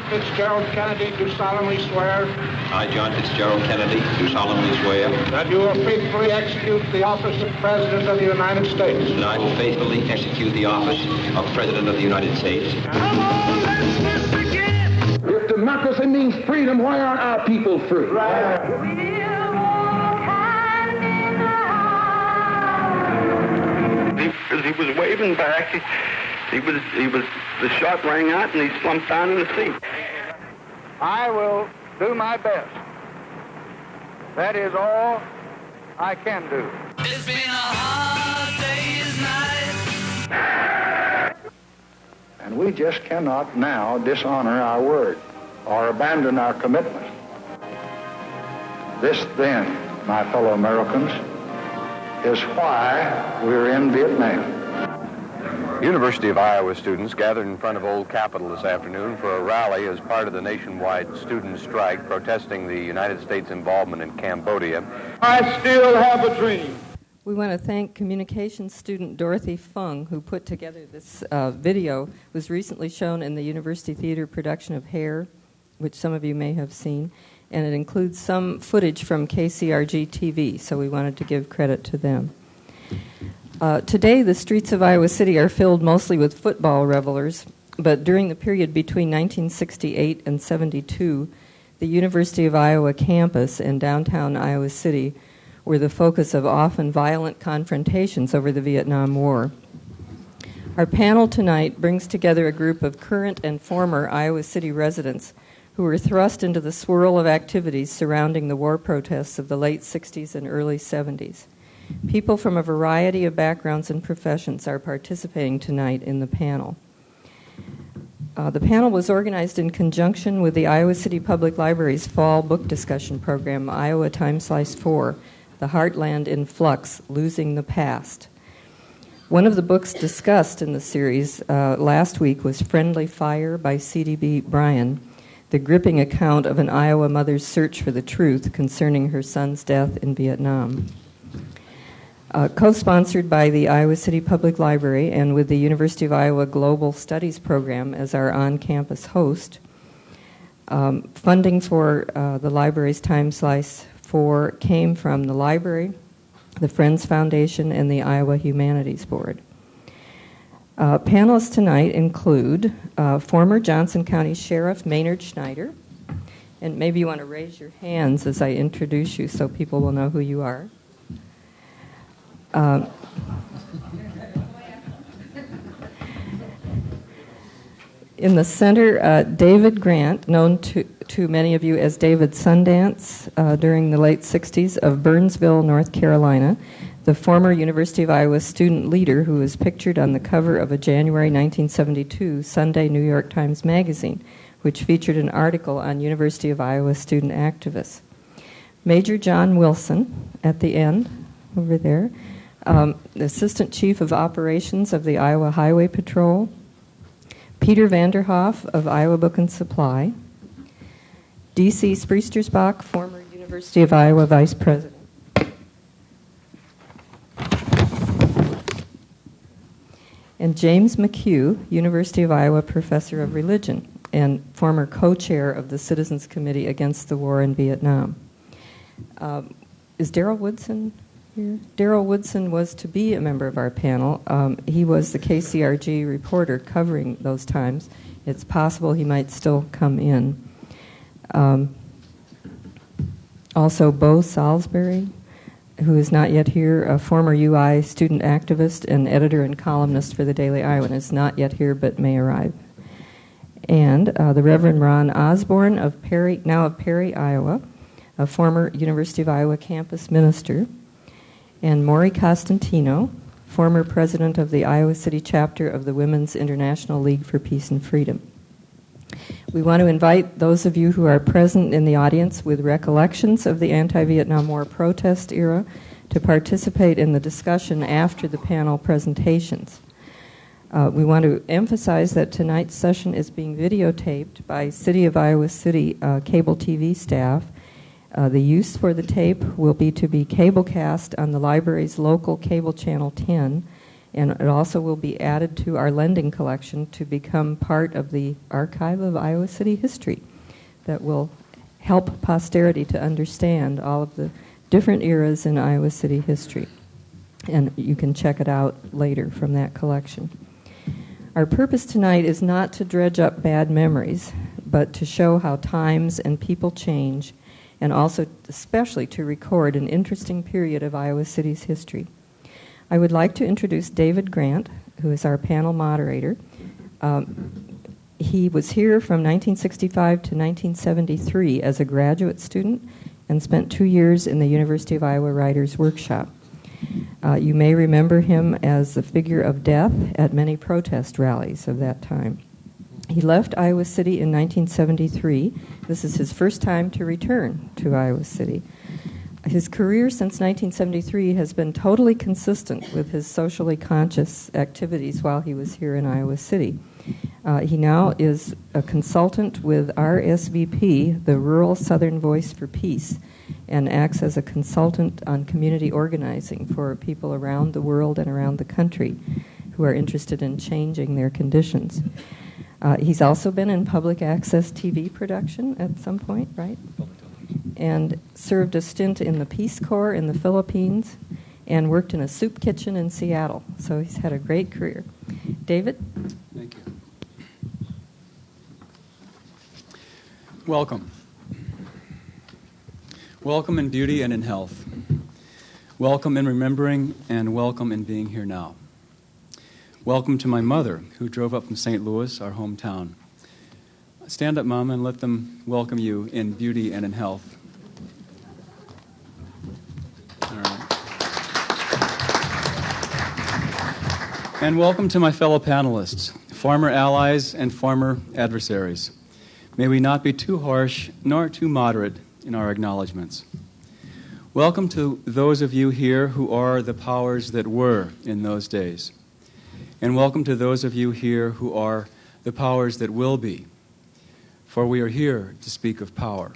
Fitzgerald Kennedy, do solemnly swear. I, John Fitzgerald Kennedy, do solemnly swear that you will faithfully execute the office of President of the United States. that I will faithfully execute the office of President of the United States. Come on, let's begin. If democracy means freedom, why aren't our people free? As he was waving back, the shot rang out and he slumped down in the seat. I will do my best. That is all I can do. It's been a hard day's night. And we just cannot now dishonor our word or abandon our commitment. This, then, my fellow Americans, is why we're in Vietnam. University of Iowa students gathered in front of Old Capitol this afternoon for a rally as part of the nationwide student strike protesting the United States involvement in Cambodia. I still have a dream. We want to thank communications student Dorothy Fung, who put together this video. It was recently shown in the University Theater production of Hair, which some of you may have seen, and it includes some footage from KCRG TV, so we wanted to give credit to them. Today, the streets of Iowa City are filled mostly with football revelers, but during the period between 1968 and 72, the University of Iowa campus and downtown Iowa City were the focus of often violent confrontations over the Vietnam War. Our panel tonight brings together a group of current and former Iowa City residents who were thrust into the swirl of activities surrounding the war protests of the late 60s and early 70s. People from a variety of backgrounds and professions are participating tonight in the panel. The panel was organized in conjunction with the Iowa City Public Library's fall book discussion program, Iowa Time Slice 4, The Heartland in Flux, Losing the Past. One of the books discussed in the series last week was Friendly Fire by C.D.B. Bryan, the gripping account of an Iowa mother's search for the truth concerning her son's death in Vietnam. Co-sponsored by the Iowa City Public Library and with the University of Iowa Global Studies Program as our on-campus host, funding for the library's Time Slice 4 came from the library, the Friends Foundation, and the Iowa Humanities Board. Panelists tonight include former Johnson County Sheriff Maynard Schneider, and maybe you want to raise your hands as I introduce you so people will know who you are. In the center, David Grant, known to many of you as David Sundance during the late 60s, of Burnsville, North Carolina, the former University of Iowa student leader who was pictured on the cover of a January 1972 Sunday New York Times magazine, which featured an article on University of Iowa student activists. Major John Wilson, at the end, over there, the Assistant Chief of Operations of the Iowa Highway Patrol, Peter Vanderhoef of Iowa Book and Supply, D.C. Spriestersbach, former University of Iowa Vice President, and James McCue, University of Iowa Professor of Religion and former co-chair of the Citizens Committee Against the War in Vietnam. Is Darrell Woodson here? Darrell Woodson was to be a member of our panel. He was the KCRG reporter covering those times. It's possible he might still come in. Also, Bo Salisbury, who is not yet here, a former UI student activist and editor and columnist for the Daily Iowan, is not yet here but may arrive. And the Reverend Ron Osborne of Perry, now of Perry, Iowa, a former University of Iowa campus minister, and Mori Costantino, former president of the Iowa City chapter of the Women's International League for Peace and Freedom. We want to invite those of you who are present in the audience with recollections of the anti-Vietnam War protest era to participate in the discussion after the panel presentations. We want to emphasize that tonight's session is being videotaped by City of Iowa City cable TV staff. The use for the tape will be to be cablecast on the library's local cable channel 10 And it also will be added to our lending collection to become part of the archive of Iowa City history that will help posterity to understand all of the different eras in Iowa City history. And you can check it out later from that collection. Our purpose tonight is not to dredge up bad memories, but to show how times and people change, and also especially to record an interesting period of Iowa City's history. I would like to introduce David Grant, who is our panel moderator. He was here from 1965 to 1973 as a graduate student and spent 2 years in the University of Iowa Writers' Workshop. You may remember him as the figure of death at many protest rallies of that time. He left Iowa City in 1973. This is his first time to return to Iowa City. His career since 1973 has been totally consistent with his socially conscious activities while he was here in Iowa City. He now is a consultant with RSVP, the Rural Southern Voice for Peace, and acts as a consultant on community organizing for people around the world and around the country who are interested in changing their conditions. He's also been in public access TV production at some point, right? And served a stint in the Peace Corps in the Philippines and worked in a soup kitchen in Seattle. So he's had a great career. David? Thank you. Welcome. Welcome in beauty and in health. Welcome in remembering and welcome in being here now. Welcome to my mother, who drove up from St. Louis, our hometown. Stand up, Mama, and let them welcome you in beauty and in health. All right. And welcome to my fellow panelists, farmer allies and farmer adversaries. May we not be too harsh nor too moderate in our acknowledgments. Welcome to those of you here who are the powers that were in those days. And welcome to those of you here who are the powers that will be. For we are here to speak of power.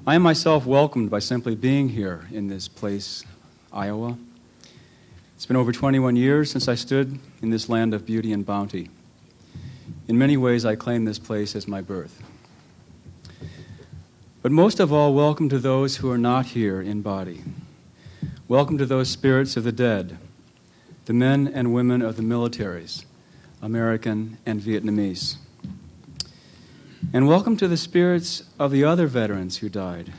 I am myself welcomed by simply being here in this place, Iowa. It's been over 21 years since I stood in this land of beauty and bounty. In many ways, I claim this place as my birth. But most of all, welcome to those who are not here in body. Welcome to those spirits of the dead, the men and women of the militaries, American and Vietnamese. And welcome to the spirits of the other veterans who died,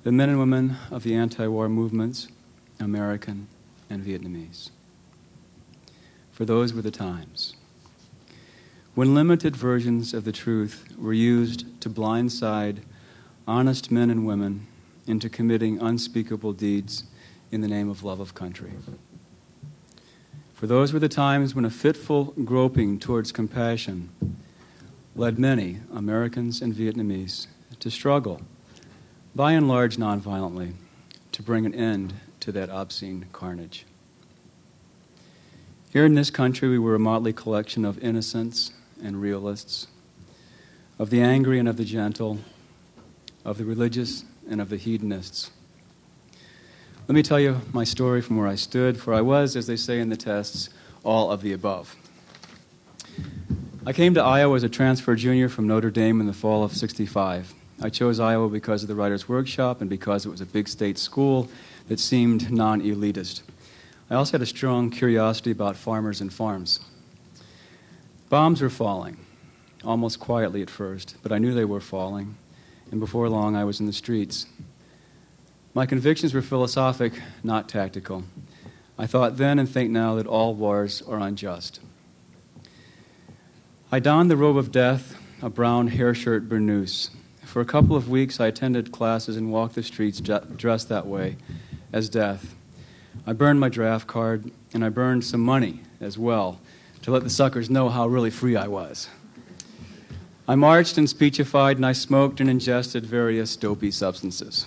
the men and women of the anti-war movements, American and Vietnamese. For those were the times when limited versions of the truth were used to blindside honest men and women into committing unspeakable deeds in the name of love of country. For those were the times when a fitful groping towards compassion led many, Americans and Vietnamese, to struggle, by and large nonviolently, to bring an end to that obscene carnage. Here in this country, we were a motley collection of innocents and realists, of the angry and of the gentle, of the religious and of the hedonists. Let me tell you my story from where I stood, for I was, as they say in the tests, all of the above. I came to Iowa as a transfer junior from Notre Dame in the fall of '65. I chose Iowa because of the Writers' Workshop and because it was a big state school that seemed non-elitist. I also had a strong curiosity about farmers and farms. Bombs were falling, almost quietly at first, but I knew they were falling, and before long I was in the streets. My convictions were philosophic, not tactical. I thought then and think now that all wars are unjust. I donned the robe of death, a brown hair shirt burnous. For a couple of weeks I attended classes and walked the streets dressed that way, as death. I burned my draft card, and I burned some money as well, to let the suckers know how really free I was. I marched and speechified, and I smoked and ingested various dopey substances.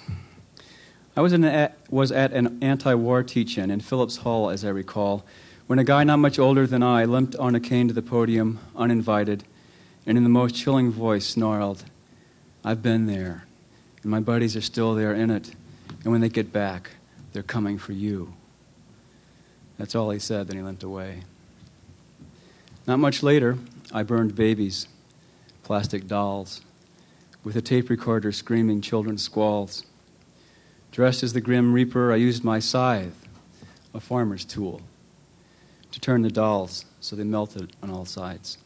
I was at an anti-war teach-in in Phillips Hall, as I recall, when a guy not much older than I limped on a cane to the podium, uninvited, and in the most chilling voice snarled, "I've been there, and my buddies are still there in it, and when they get back, they're coming for you." That's all he said, then he limped away. Not much later, I burned babies, plastic dolls, with a tape recorder screaming children's squalls. Dressed as the Grim Reaper, I used my scythe, a farmer's tool, to turn the dolls so they melted on all sides.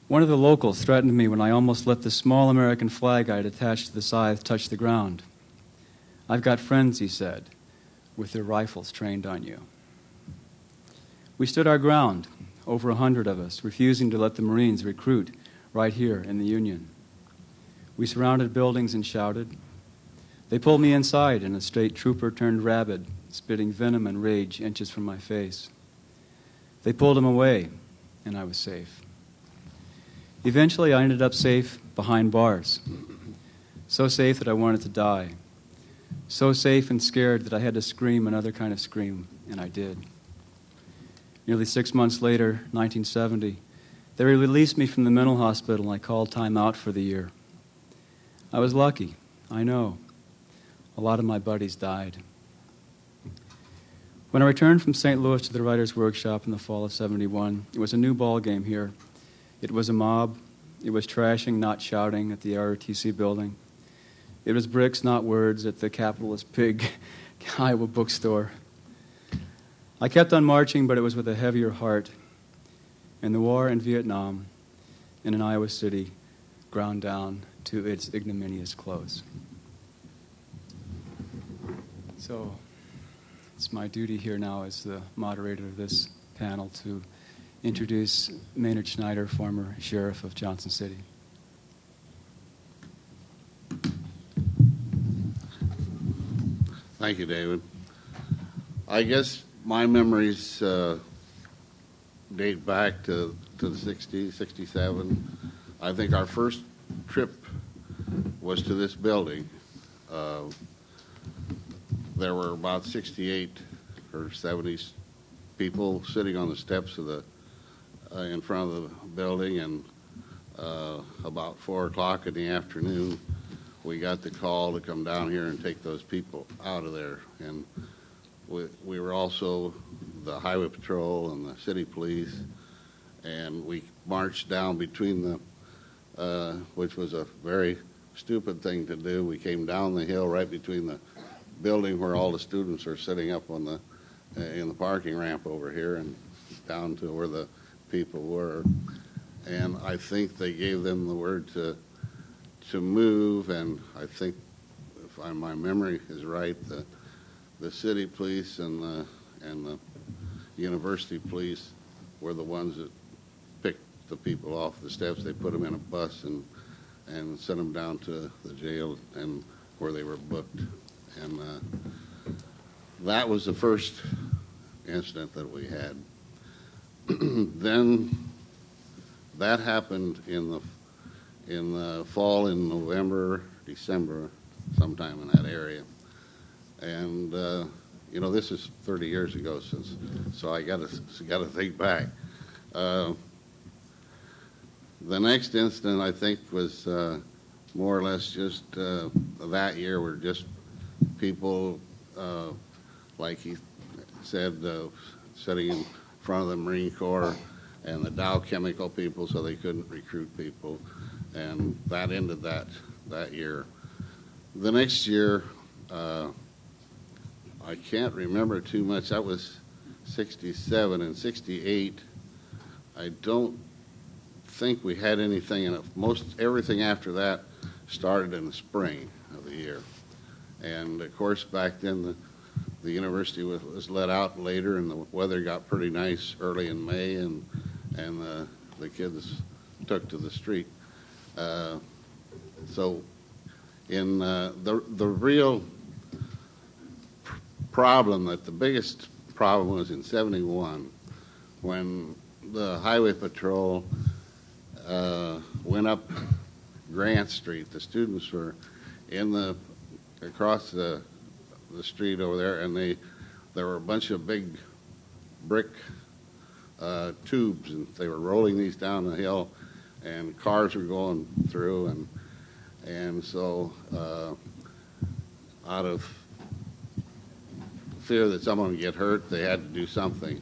One of the locals threatened me when I almost let the small American flag I had attached to the scythe touch the ground. "I've got friends," he said, "with their rifles trained on you." We stood our ground, over 100 of us, refusing to let the Marines recruit right here in the Union. We surrounded buildings and shouted. They pulled me inside, and a state trooper turned rabid, spitting venom and rage inches from my face. They pulled him away, and I was safe. Eventually, I ended up safe behind bars. So safe that I wanted to die. So safe and scared that I had to scream another kind of scream, and I did. Nearly 6 months later, 1970, they released me from the mental hospital, and I called time out for the year. I was lucky, I know. A lot of my buddies died. When I returned from St. Louis to the Writers' Workshop in the fall of '71, it was a new ball game here. It was a mob. It was trashing, not shouting, at the ROTC building. It was bricks, not words, at the capitalist pig Iowa bookstore. I kept on marching, but it was with a heavier heart. And the war in Vietnam, in an Iowa city, ground down to its ignominious close. So it's my duty here now as the moderator of this panel to introduce Maynard Schneider, former sheriff of Johnson City. Thank you, David. I guess my memories date back to the 60s, 67. I think our first trip was to this building. There were about 68 or 70 people sitting on the steps of the in front of the building, and about 4 o'clock in the afternoon, we got the call to come down here and take those people out of there. And we were also the highway patrol and the city police, and we marched down between the, which was a very stupid thing to do. We came down the hill right between the building where all the students are sitting up on the in the parking ramp over here, and down to where the people were. And I think they gave them the word to move, and I think, if my memory is right, the city police and the university police were the ones that picked the people off the steps. They put them in a bus and sent them down to the jail and where they were booked. And that was the first incident that we had. Then that happened in the fall, in November, December, sometime in that area. And this is 30 years ago, so I got to think back. The next incident, I think, was more or less just that year were just people, like he said, sitting in front of the Marine Corps and the Dow Chemical people, so they couldn't recruit people, and that ended that year. The next year, I can't remember too much. That was 67 and 68. I don't think we had anything, and everything after that started in the spring of the year. And of course, back then the university was let out later, and the weather got pretty nice early in May, and the kids took to the street. So in the real problem, the biggest problem was in 71, when the highway patrol went up Grant Street. The students were across the street over there, and there were a bunch of big brick tubes, and they were rolling these down the hill, and cars were going through, and so out of fear that someone would get hurt, they had to do something.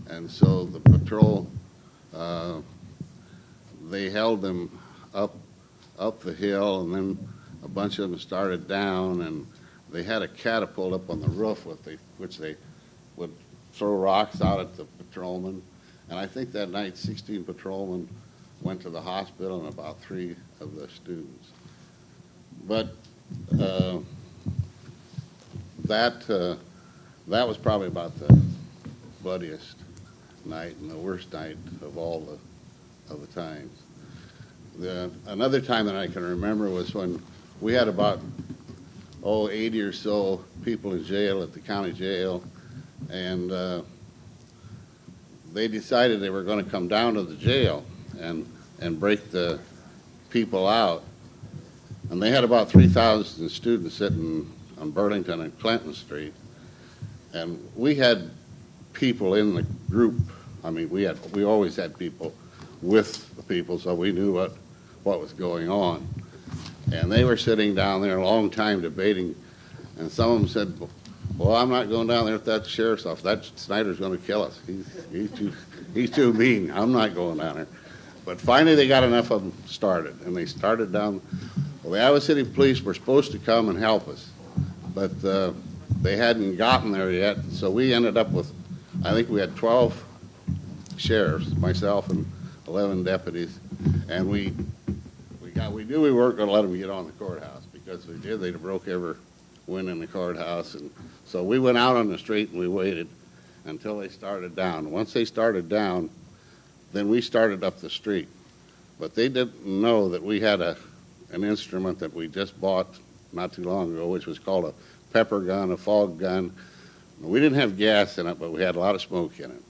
And so the patrol, they held them up the hill, and then a bunch of them started down, and they had a catapult up on the roof which they would throw rocks out at the patrolmen. And I think that night 16 patrolmen went to the hospital and about 3 of the students. But that was probably about the bloodiest night and the worst night of all the times. Another time that I can remember was when we had about 80 or so people in jail at the county jail, and they decided they were going to come down to the jail and break the people out. And they had about 3,000 students sitting on Burlington and Clinton Street. And we had people in the group. I mean, we always had people with the people, so we knew what was going on. And they were sitting down there a long time debating, and some of them said, well, I'm not going down there with that sheriff's office. That Snyder's going to kill us. He's too mean. I'm not going down there. But finally they got enough of them started, and they started down. Well, the Iowa City Police were supposed to come and help us, but they hadn't gotten there yet. So we ended up with, I think we had 12 sheriffs, myself and 11 deputies, and we knew we weren't going to let them get on the courthouse, because if they did, they'd have broke every window in the courthouse. And so we went out on the street and we waited until they started down. Once they started down, then we started up the street. But they didn't know that we had an instrument that we just bought not too long ago, which was called a pepper gun, a fog gun. We didn't have gas in it, but we had a lot of smoke in it.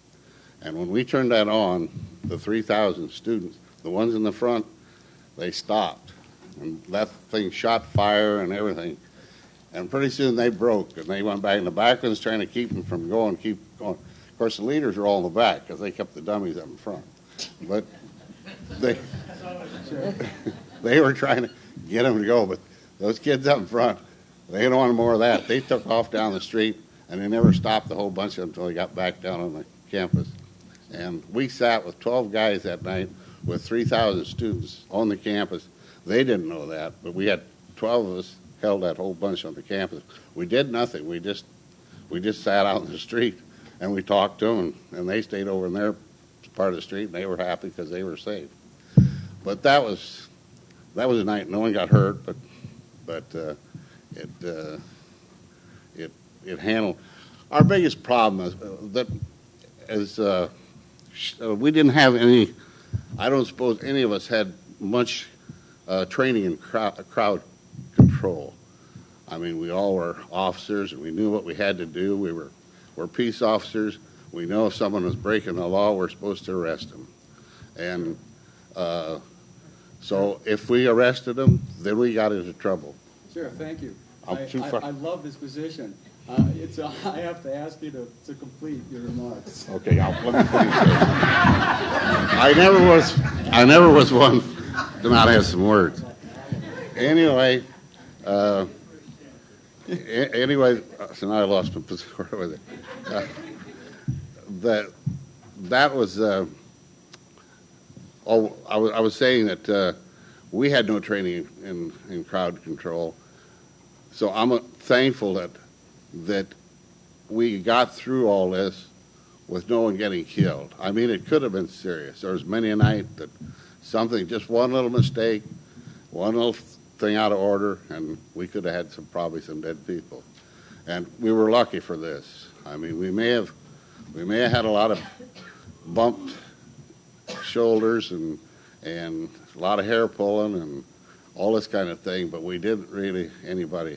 And when we turned that on, the 3,000 students, the ones in the front, they stopped. And that thing shot fire and everything. And pretty soon they broke, and they went back. And the back ones trying to keep them from going, keep going. Of course, the leaders were all in the back because they kept the dummies up in front. But they were trying to get them to go. But those kids up in front, they didn't want more of that. They took off down the street, and they never stopped, the whole bunch of them, until they got back down on the campus. And we sat with 12 guys that night with 3,000 students on the campus. They didn't know that, but we had 12 of us held that whole bunch on the campus. We did nothing. We just sat out in the street, and we talked to them, and they stayed over in their part of the street, and they were happy because they were safe. But that was a night. No one got hurt, but it handled. Our biggest problem is we didn't have any. I don't suppose any of us had much training in crowd control. I mean, we all were officers, and we knew what we had to do. We're peace officers. We know if someone was breaking the law, we're supposed to arrest them. And so if we arrested them, then we got into trouble. Sure, thank you. I love this position. I have to ask you to complete your remarks. Okay, let me finish this. I never was one to not have some words. Anyway, so now I lost my position. Where was it? That was. I was saying that we had no training in crowd control, so I'm thankful that we got through all this with no one getting killed. I mean, it could have been serious. There was many a night that just one little mistake, one little thing out of order, and we could have had probably some dead people. And we were lucky for this. I mean, we may have had a lot of bumped shoulders and a lot of hair pulling and all this kind of thing, but we didn't really anybody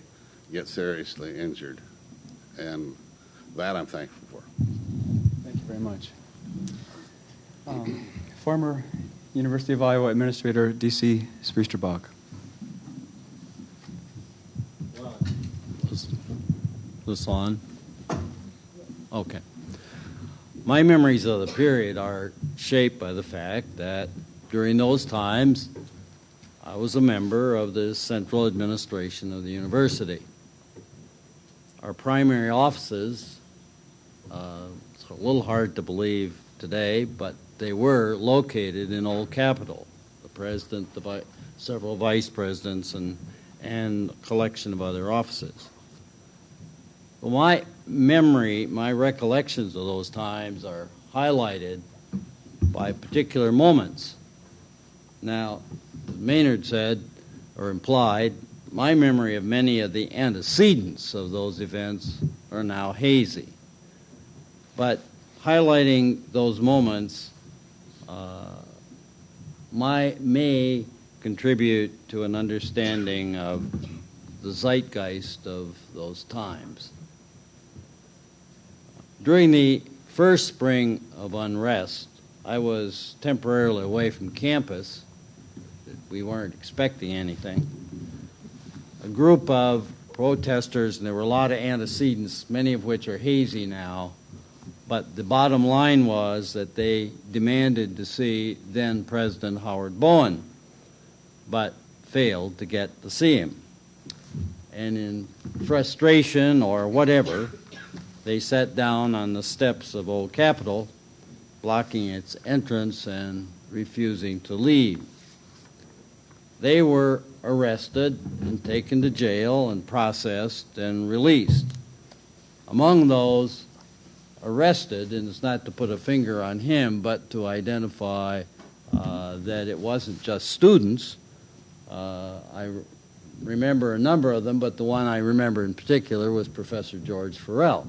get seriously injured. And that I'm thankful for. Thank you very much. Former University of Iowa Administrator D.C. Spriestersbach. Is this on? Okay. My memories of the period are shaped by the fact that during those times I was a member of the central administration of the university. our primary offices, it's a little hard to believe today, but they were located in Old Capitol. The president, several vice presidents, and a collection of other offices. Well, my memory, my recollections of those times are highlighted by particular moments. Now, Maynard said, or implied, my memory of many of the antecedents of those events are now hazy. But highlighting those moments may contribute to an understanding of the zeitgeist of those times. During the first spring of unrest, I was temporarily away from campus. We weren't expecting anything. A group of protesters, and there were a lot of antecedents, many of which are hazy now, but the bottom line was that they demanded to see then President Howard Bowen, but failed to get to see him. And in frustration or whatever, they sat down on the steps of Old Capitol, blocking its entrance and refusing to leave. They were arrested and taken to jail and processed and released. Among those arrested, and it's not to put a finger on him, but to identify that it wasn't just students. I remember a number of them, but the one I remember in particular was Professor George Farrell.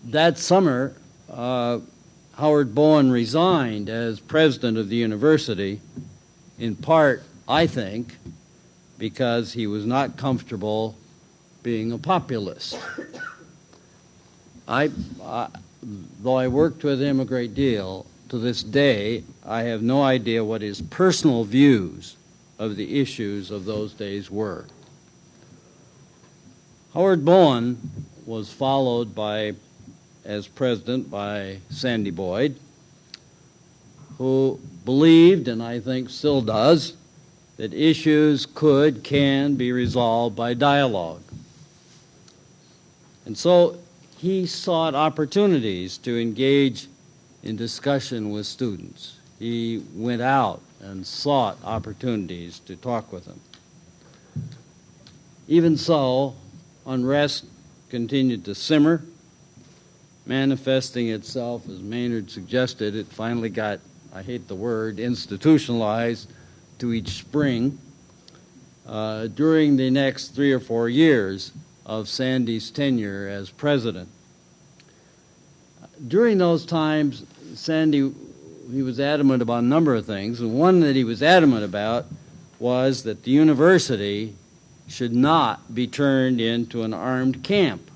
That summer, Howard Bowen resigned as president of the university, in part, I think, because he was not comfortable being a populist. Though I worked with him a great deal, to this day, I have no idea what his personal views of the issues of those days were. Howard Bowen was followed as president by Sandy Boyd, who believed, and I think still does, that issues can be resolved by dialogue. And so he sought opportunities to engage in discussion with students. He went out and sought opportunities to talk with them. Even so, unrest continued to simmer, manifesting itself, as Maynard suggested. It finally got, I hate the word, institutionalized to each spring during the next 3 or 4 years of Sandy's tenure as president. During those times, Sandy, he was adamant about a number of things, and one that he was adamant about was that the university should not be turned into an armed camp,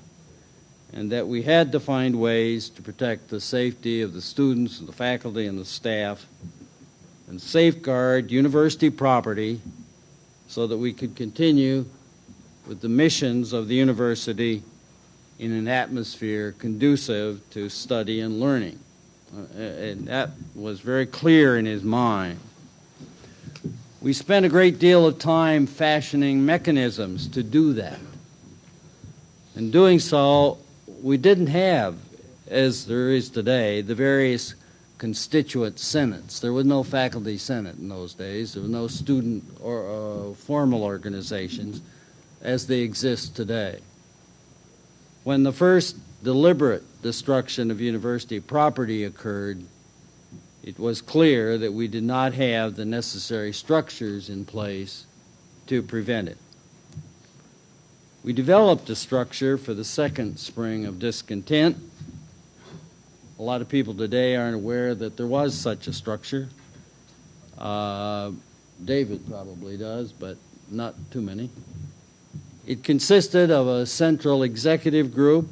and that we had to find ways to protect the safety of the students and the faculty and the staff and safeguard university property so that we could continue with the missions of the university in an atmosphere conducive to study and learning. And that was very clear in his mind. We spent a great deal of time fashioning mechanisms to do that. In doing so, we didn't have, as there is today, the various constituent senates. There was no faculty senate in those days. There was no student or formal organizations as they exist today. When the first deliberate destruction of university property occurred, it was clear that we did not have the necessary structures in place to prevent it. We developed a structure for the second spring of discontent. A lot of people today aren't aware that there was such a structure. David probably does, but not too many. It consisted of a central executive group,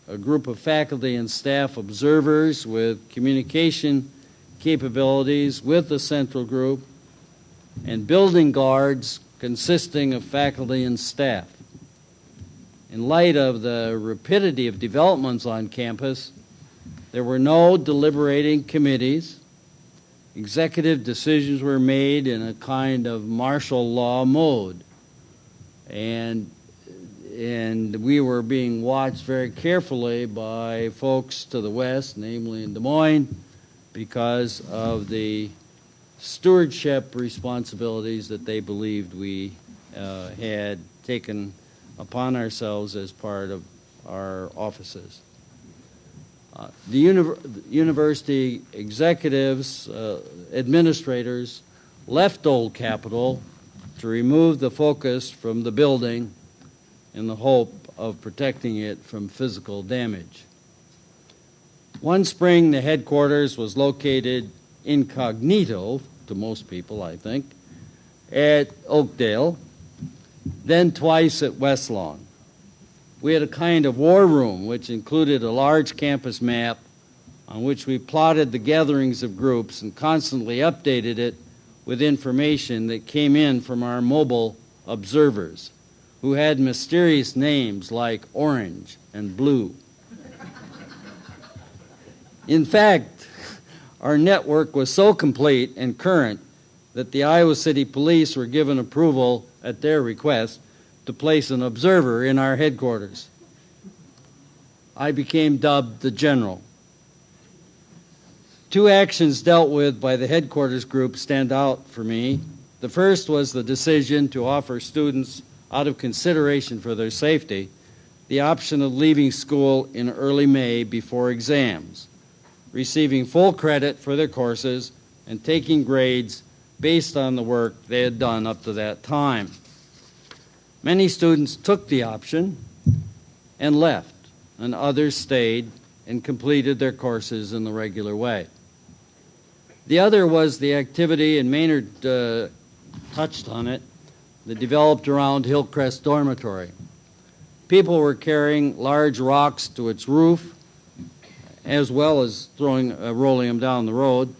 a group of faculty and staff observers with communication capabilities with the central group, and building guards consisting of faculty and staff. In light of the rapidity of developments on campus, there were no deliberating committees. Executive decisions were made in a kind of martial law mode. And and we were being watched very carefully by folks to the west, namely in Des Moines, because of the stewardship responsibilities that they believed we had taken upon ourselves as part of our offices. The university executives, administrators, left Old Capitol to remove the focus from the building in the hope of protecting it from physical damage. One spring, the headquarters was located incognito, to most people, I think, at Oakdale, then twice at West Lawn. We had a kind of war room, which included a large campus map on which we plotted the gatherings of groups and constantly updated it with information that came in from our mobile observers, who had mysterious names like Orange and Blue. In fact, our network was so complete and current that the Iowa City Police were given approval at their request to place an observer in our headquarters. I became dubbed the General. Two actions dealt with by the headquarters group stand out for me. The first was the decision to offer students, out of consideration for their safety, the option of leaving school in early May before exams, receiving full credit for their courses and taking grades based on the work they had done up to that time. Many students took the option and left, and others stayed and completed their courses in the regular way. The other was the activity, and Maynard touched on it, that developed around Hillcrest Dormitory. People were carrying large rocks to its roof, as well as rolling them down the road,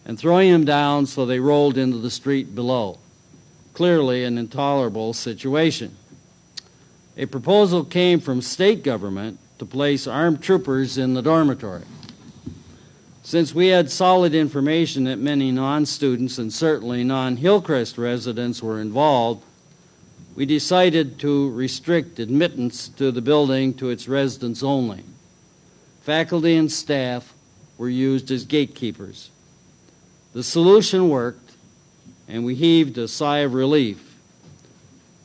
and throwing them down so they rolled into the street below. Clearly an intolerable situation. A proposal came from state government to place armed troopers in the dormitory. Since we had solid information that many non-students and certainly non-Hillcrest residents were involved, we decided to restrict admittance to the building to its residents only. Faculty and staff were used as gatekeepers. The solution worked, and we heaved a sigh of relief.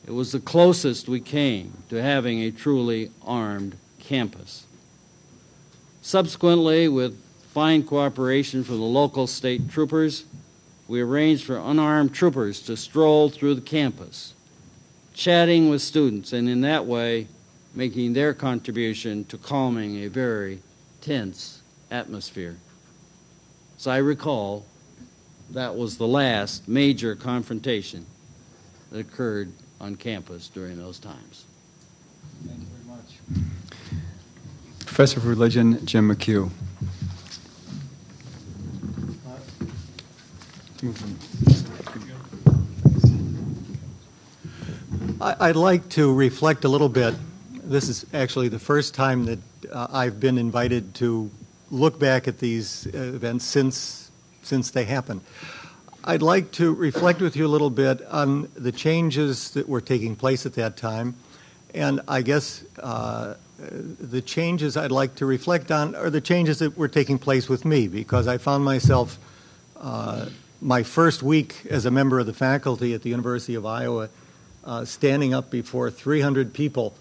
It was the closest we came to having a truly armed campus. Subsequently, with fine cooperation from the local state troopers, we arranged for unarmed troopers to stroll through the campus, chatting with students, and in that way making their contribution to calming a very tense atmosphere. As I recall, that was the last major confrontation that occurred on campus during those times. Thank you very much. Professor of Religion, Jim McCue. I'd like to reflect a little bit. This is actually the first time that I've been invited to look back at these events since they happened. I'd like to reflect with you a little bit on the changes that were taking place at that time, and I guess the changes I'd like to reflect on are the changes that were taking place with me, because I found myself my first week as a member of the faculty at the University of Iowa standing up before 300 people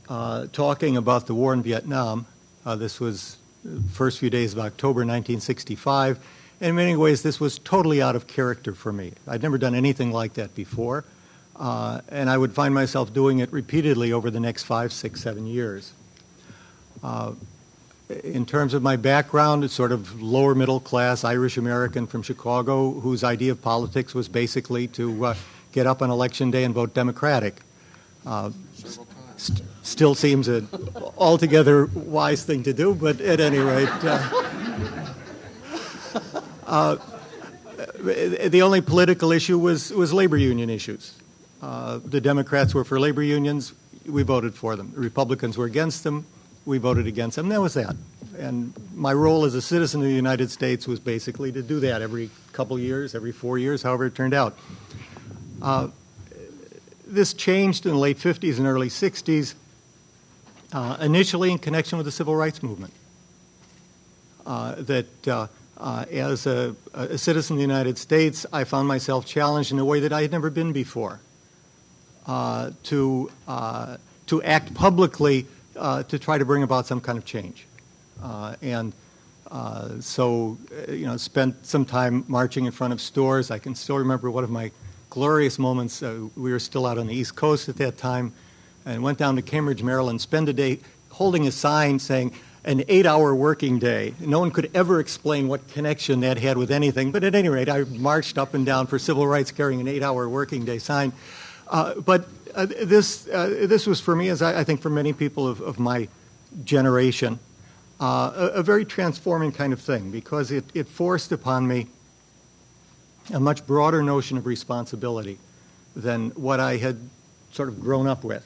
talking about the war in Vietnam. This was the first few days of October 1965. In many ways, this was totally out of character for me. I'd never done anything like that before, and I would find myself doing it repeatedly over the next 5, 6, 7 years. In terms of my background, it's sort of lower middle class Irish American from Chicago, whose idea of politics was basically to get up on election day and vote Democratic. Still seems an altogether wise thing to do, but at any rate, the only political issue was labor union issues. The Democrats were for labor unions. We voted for them. The Republicans were against them. We voted against them. That was that. And my role as a citizen of the United States was basically to do that every couple years, every 4 years, however it turned out. This changed in the late 50s and early 60s initially in connection with the civil rights movement. As a citizen of the United States, I found myself challenged in a way that I had never been before, to act publicly to try to bring about some kind of change. So spent some time marching in front of stores. I can still remember one of my glorious moments. We were still out on the East Coast at that time, and went down to Cambridge, Maryland, spend a day holding a sign saying, an 8-hour working day. No one could ever explain what connection that had with anything, but at any rate, I marched up and down for civil rights carrying an 8-hour working day sign. This was for me, as I think for many people of my generation, a very transforming kind of thing, because it forced upon me a much broader notion of responsibility than what I had sort of grown up with.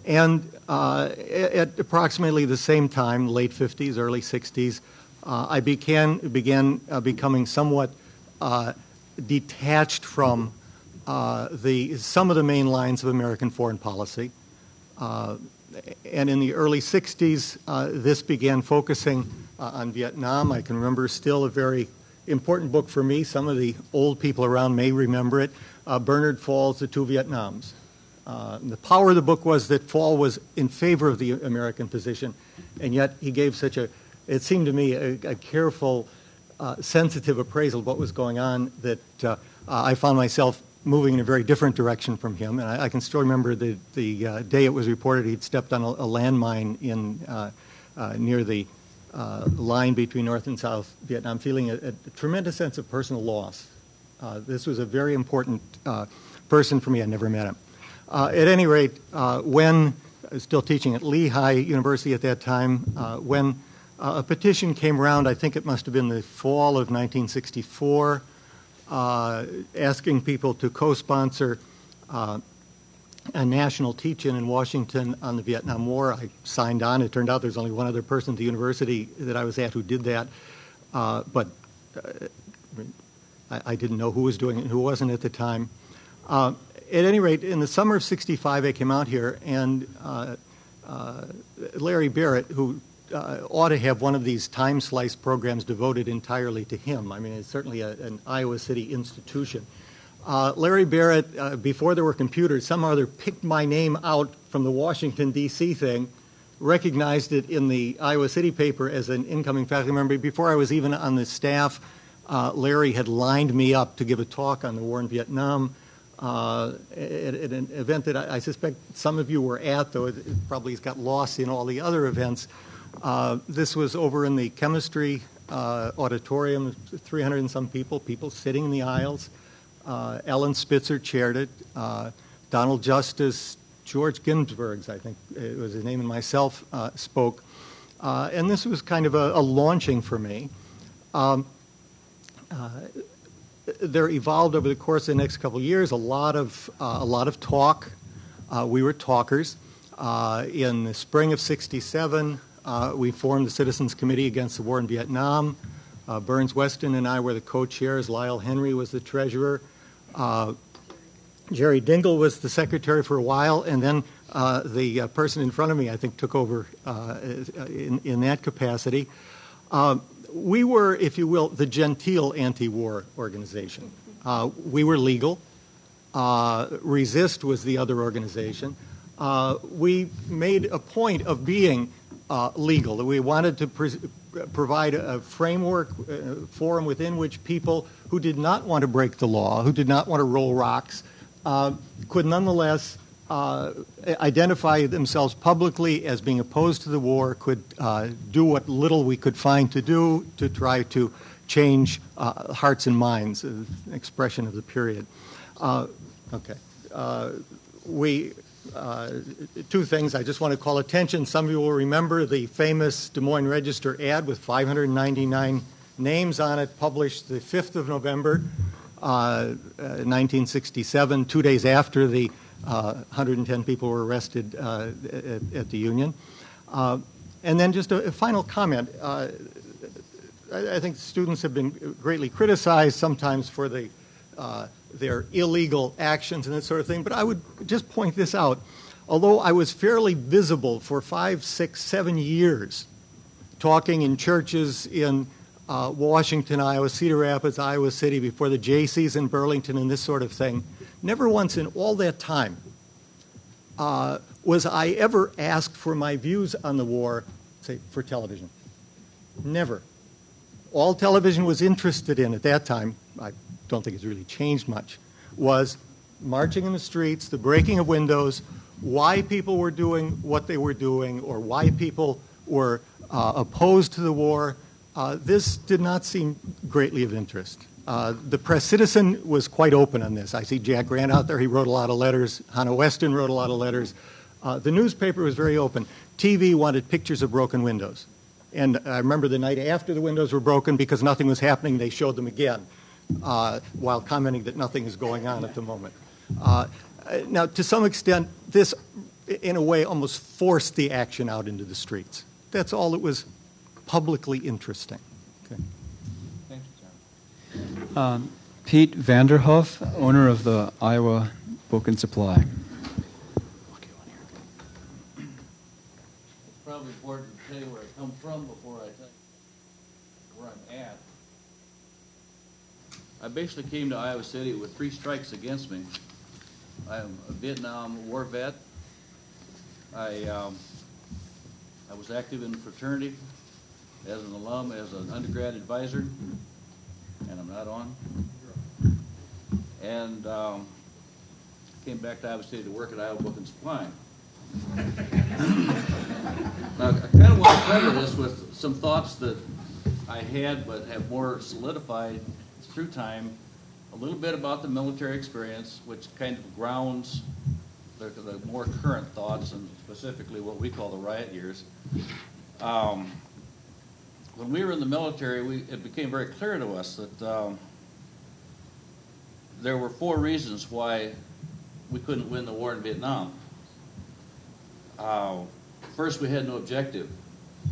At approximately the same time, late 50s, early 60s, I began becoming somewhat detached from some of the main lines of American foreign policy. And in the early 60s, this began focusing on Vietnam. I can remember still a very important book for me. Some of the old people around may remember it, Bernard Fall's The Two Vietnams. The power of the book was that Fall was in favor of the American position, and yet he gave it seemed to me, a careful, sensitive appraisal of what was going on that I found myself moving in a very different direction from him. And I can still remember the day it was reported he'd stepped on a landmine near the line between North and South Vietnam, feeling a tremendous sense of personal loss. This was a very important person for me. I never met him. At any rate, when I was still teaching at Lehigh University at that time, when a petition came around, I think it must have been the fall of 1964, asking people to co-sponsor a national teach-in in Washington on the Vietnam War. I signed on. It turned out there's only one other person at the university that I was at who did that, but I didn't know who was doing it and who wasn't at the time. At any rate, in the summer of '65, I came out here, and Larry Barrett, who ought to have one of these time slice programs devoted entirely to him. I mean, it's certainly an Iowa City institution. Larry Barrett, before there were computers, somehow or other picked my name out from the Washington, D.C. thing, recognized it in the Iowa City paper as an incoming faculty member. Before I was even on the staff, Larry had lined me up to give a talk on the war in Vietnam. At an event that I suspect some of you were at, though it probably got lost in all the other events. This was over in the chemistry auditorium, 300 and some people sitting in the aisles. Ellen Spitzer chaired it. Donald Justice, George Ginsburg's, I think it was his name, and myself spoke. And this was kind of a launching for me. There evolved over the course of the next couple of years a lot of talk. We were talkers. In the spring of '67, we formed the Citizens Committee Against the War in Vietnam. Burns Weston and I were the co-chairs. Lyle Henry was the treasurer. Jerry Dingle was the secretary for a while, and then the person in front of me, I think, took over in that capacity. We were, if you will, the genteel anti-war organization. We were legal. Resist was the other organization. We made a point of being legal. We wanted to provide a framework, forum within which people who did not want to break the law, who did not want to roll rocks, could nonetheless identify themselves publicly as being opposed to the war, could do what little we could find to do to try to change hearts and minds, an expression of the period. Two things I just want to call attention. Some of you will remember the famous Des Moines Register ad with 599 names on it, published the 5th of November, 1967, 2 days after the 110 people were arrested at the Union. And then just a final comment. I think students have been greatly criticized sometimes for their illegal actions and that sort of thing, but I would just point this out. although I was fairly visible for 5, 6, 7 years, talking in churches in Washington, Iowa, Cedar Rapids, Iowa City, before the Jaycees in Burlington and this sort of thing, never once in all that time was I ever asked for my views on the war, say, for television. Never. All television was interested in at that time, I don't think it's really changed much, was marching in the streets, the breaking of windows, why people were doing what they were doing, or why people were opposed to the war. This did not seem greatly of interest. The Press Citizen was quite open on this. I see Jack Grant out there. He wrote a lot of letters. Hannah Weston wrote a lot of letters. The newspaper was very open. TV wanted pictures of broken windows. And I remember the night after the windows were broken, because nothing was happening, they showed them again, while commenting that nothing is going on at the moment. Now, to some extent, this, in a way, almost forced the action out into the streets. That's all that was publicly interesting. Okay. Thank you, John. Pete Vanderhoef, owner of the Iowa Book and Supply. It's probably important to tell you where I come from before I tell you where I'm at. I basically came to Iowa City with 3 strikes against me. I'm a Vietnam War vet. I was active in the fraternity as an alum, as an undergrad advisor, and I'm not on. And came back to Iowa City to work at Iowa Book and Supply. Now, I kind of want to cover this with some thoughts that I had but have more solidified through time. A little bit about the military experience, which kind of grounds the more current thoughts, and specifically what we call the riot years. When we were in the military, it became very clear to us that there were 4 reasons why we couldn't win the war in Vietnam. First, we had no objective.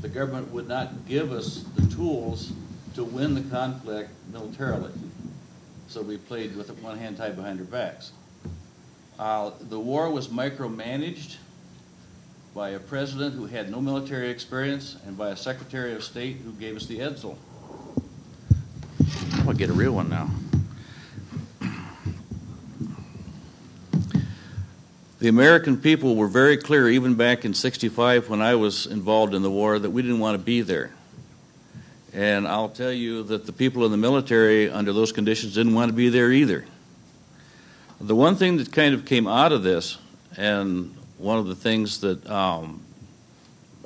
The government would not give us the tools to win the conflict militarily. So we played with one hand tied behind our backs. The war was micromanaged by a president who had no military experience and by a Secretary of State who gave us the Edsel. I'll get a real one now. The American people were very clear, even back in '65 when I was involved in the war, that we didn't want to be there. And I'll tell you that the people in the military under those conditions didn't want to be there either. The one thing that kind of came out of this, and one of the things that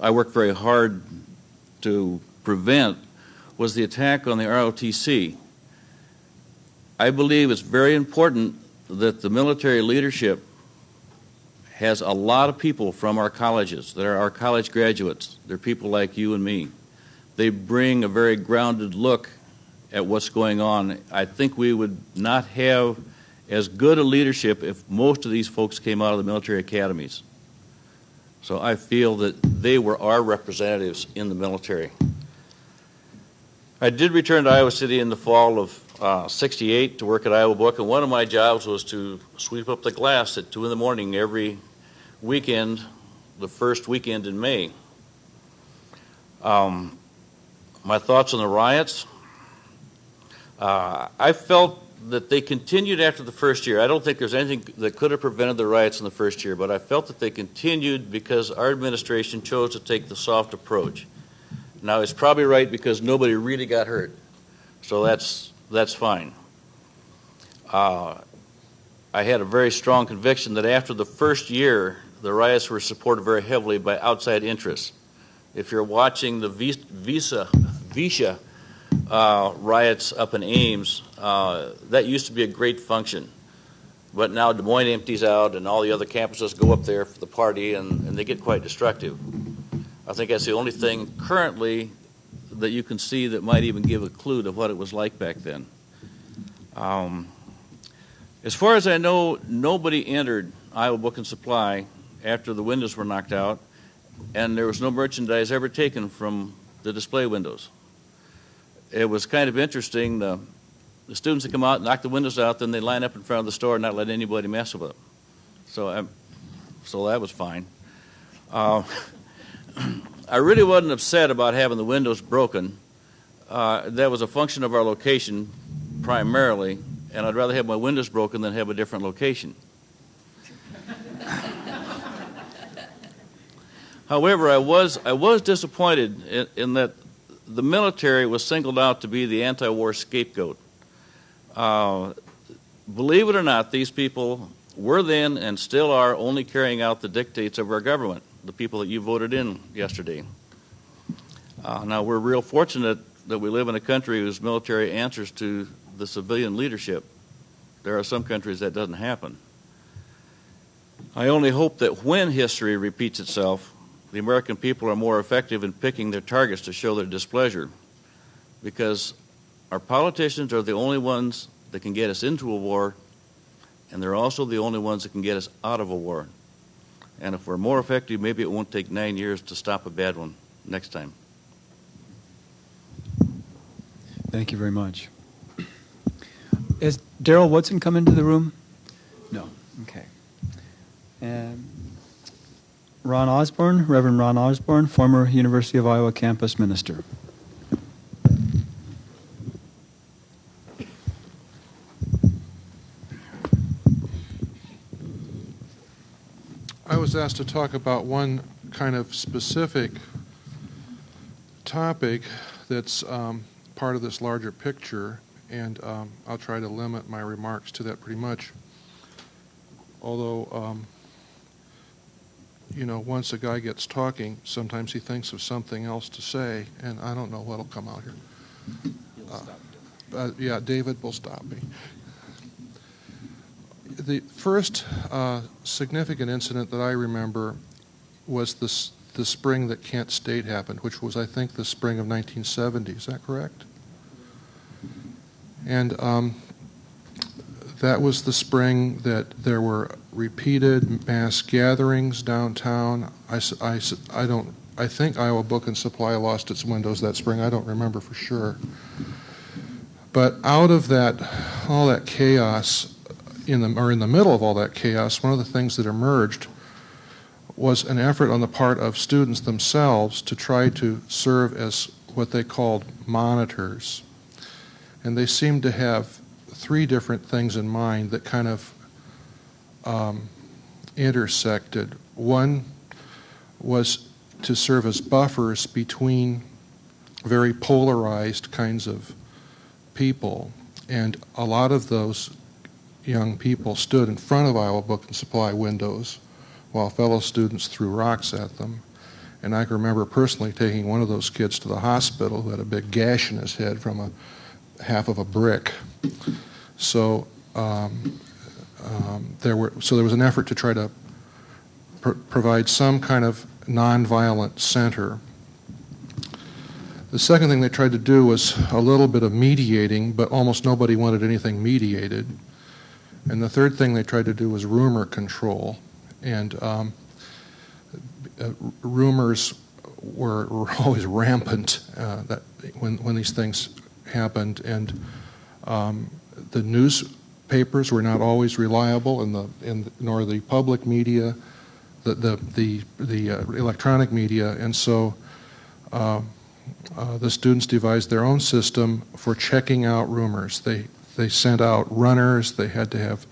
I worked very hard to prevent, was the attack on the ROTC. I believe it's very important that the military leadership has a lot of people from our colleges that are our college graduates. They're people like you and me. They bring a very grounded look at what's going on. I think we would not have as good a leadership if most of these folks came out of the military academies. So I feel that they were our representatives in the military. I did return to Iowa City in the fall of '68 to work at Iowa Book, and one of my jobs was to sweep up the glass at 2 in the morning every weekend, the first weekend in May. My thoughts on the riots. I felt that they continued after the first year. I don't think there's anything that could have prevented the riots in the first year, but I felt that they continued because our administration chose to take the soft approach. Now, it's probably right because nobody really got hurt, so that's fine. I had a very strong conviction that after the first year, the riots were supported very heavily by outside interests. If you're watching the Visha riots up in Ames, that used to be a great function. But now Des Moines empties out and all the other campuses go up there for the party, and they get quite destructive. I think that's the only thing currently that you can see that might even give a clue to what it was like back then. As far as I know, nobody entered Iowa Book and Supply after the windows were knocked out, and there was no merchandise ever taken from the display windows. It was kind of interesting. The students would come out, knock the windows out, then they line up in front of the store and not let anybody mess with them. So so that was fine. I really wasn't upset about having the windows broken. That was a function of our location primarily, and I'd rather have my windows broken than have a different location. However, I was disappointed in that the military was singled out to be the anti-war scapegoat. Believe it or not, these people were then and still are only carrying out the dictates of our government, the people that you voted in yesterday. Now, we're real fortunate that we live in a country whose military answers to the civilian leadership. There are some countries that doesn't happen. I only hope that when history repeats itself, the American people are more effective in picking their targets to show their displeasure, because our politicians are the only ones that can get us into a war, and they're also the only ones that can get us out of a war. And if we're more effective, maybe it won't take 9 years to stop a bad one next time. Thank you very much. Has Darrell Woodson come into the room? No. Okay. And Ron Osborne, Reverend Ron Osborne, former University of Iowa campus minister. I was asked to talk about one kind of specific topic that's part of this larger picture, and I'll try to limit my remarks to that pretty much. Although, you know, once a guy gets talking, sometimes he thinks of something else to say, and I don't know what'll come out here. Yeah, David will stop me. The first significant incident that I remember was the spring that Kent State happened, which was, I think, the spring of 1970. Is that correct? And that was the spring that there were repeated mass gatherings downtown. I think Iowa Book and Supply lost its windows that spring. I don't remember for sure. But out of that, all that chaos, in the middle of all that chaos, one of the things that emerged was an effort on the part of students themselves to try to serve as what they called monitors. And they seemed to have three different things in mind that kind of intersected. One was to serve as buffers between very polarized kinds of people, and a lot of those young people stood in front of Iowa Book and Supply windows while fellow students threw rocks at them. And I can remember personally taking one of those kids to the hospital who had a big gash in his head from a half of a brick. So there was an effort to try to provide some kind of nonviolent center. The second thing they tried to do was a little bit of mediating, but almost nobody wanted anything mediated. And the third thing they tried to do was rumor control. And rumors were always rampant that when these things happened, and the newspapers were not always reliable, nor the public media, the electronic media, and so the students devised their own system for checking out rumors. They sent out runners. They had to have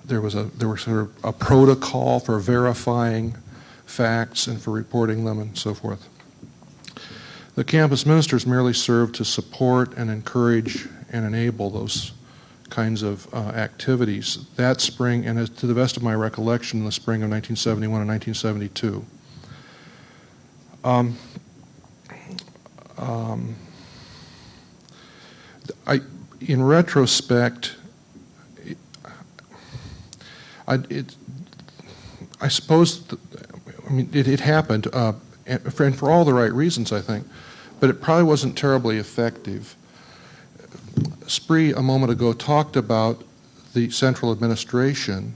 there was sort of a protocol for verifying facts and for reporting them and so forth. The campus ministers merely served to support and encourage and enable those kinds of activities. That spring, and to the best of my recollection, in the spring of 1971 and 1972. In retrospect, I suppose, it happened, and for all the right reasons, I think, but it probably wasn't terribly effective. Spree, a moment ago, talked about the central administration,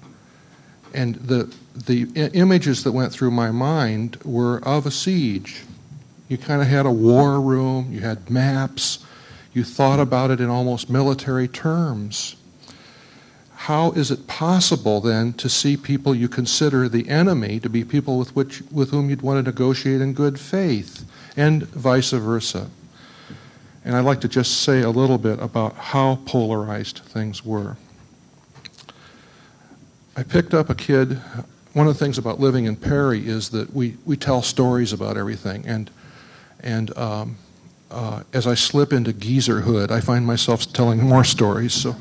and the images that went through my mind were of a siege. You kind of had a war room, you had maps, you thought about it in almost military terms. how is it possible then to see people you consider the enemy to be people with whom you'd want to negotiate in good faith, and vice versa? And I'd like to just say a little bit about how polarized things were. I picked up a kid. One of the things about living in Perry is that we tell stories about everything, and as I slip into geezerhood, I find myself telling more stories. So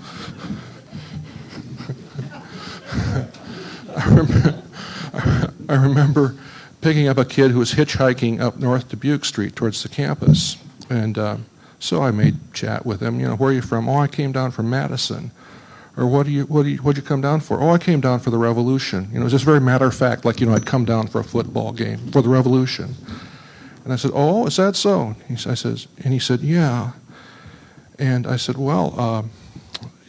I remember picking up a kid who was hitchhiking up North Dubuque Street towards the campus, and so I made chat with him. Where are you from? Oh, I came down from Madison. Or what'd you come down for? Oh, I came down for the Revolution. It was just very matter of fact, like I'd come down for a football game for the Revolution. And I said, oh, is that so? He said, yeah. And I said, well,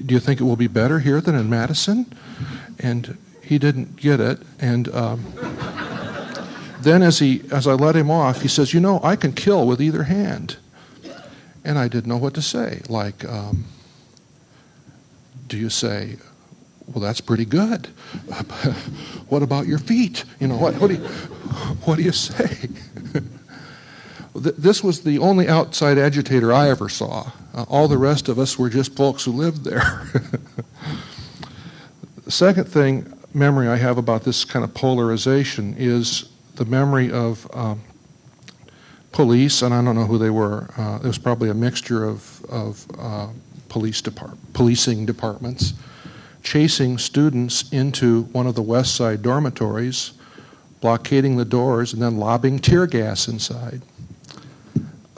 do you think it will be better here than in Madison? And he didn't get it. And then as I let him off, he says, I can kill with either hand. And I didn't know what to say. Like, do you say, well, that's pretty good. What about your feet? What do you say? This was the only outside agitator I ever saw. All the rest of us were just folks who lived there. The second memory I have about this kind of polarization is the memory of police, and I don't know who they were. It was probably a mixture of policing departments, chasing students into one of the West Side dormitories, blockading the doors, and then lobbing tear gas inside.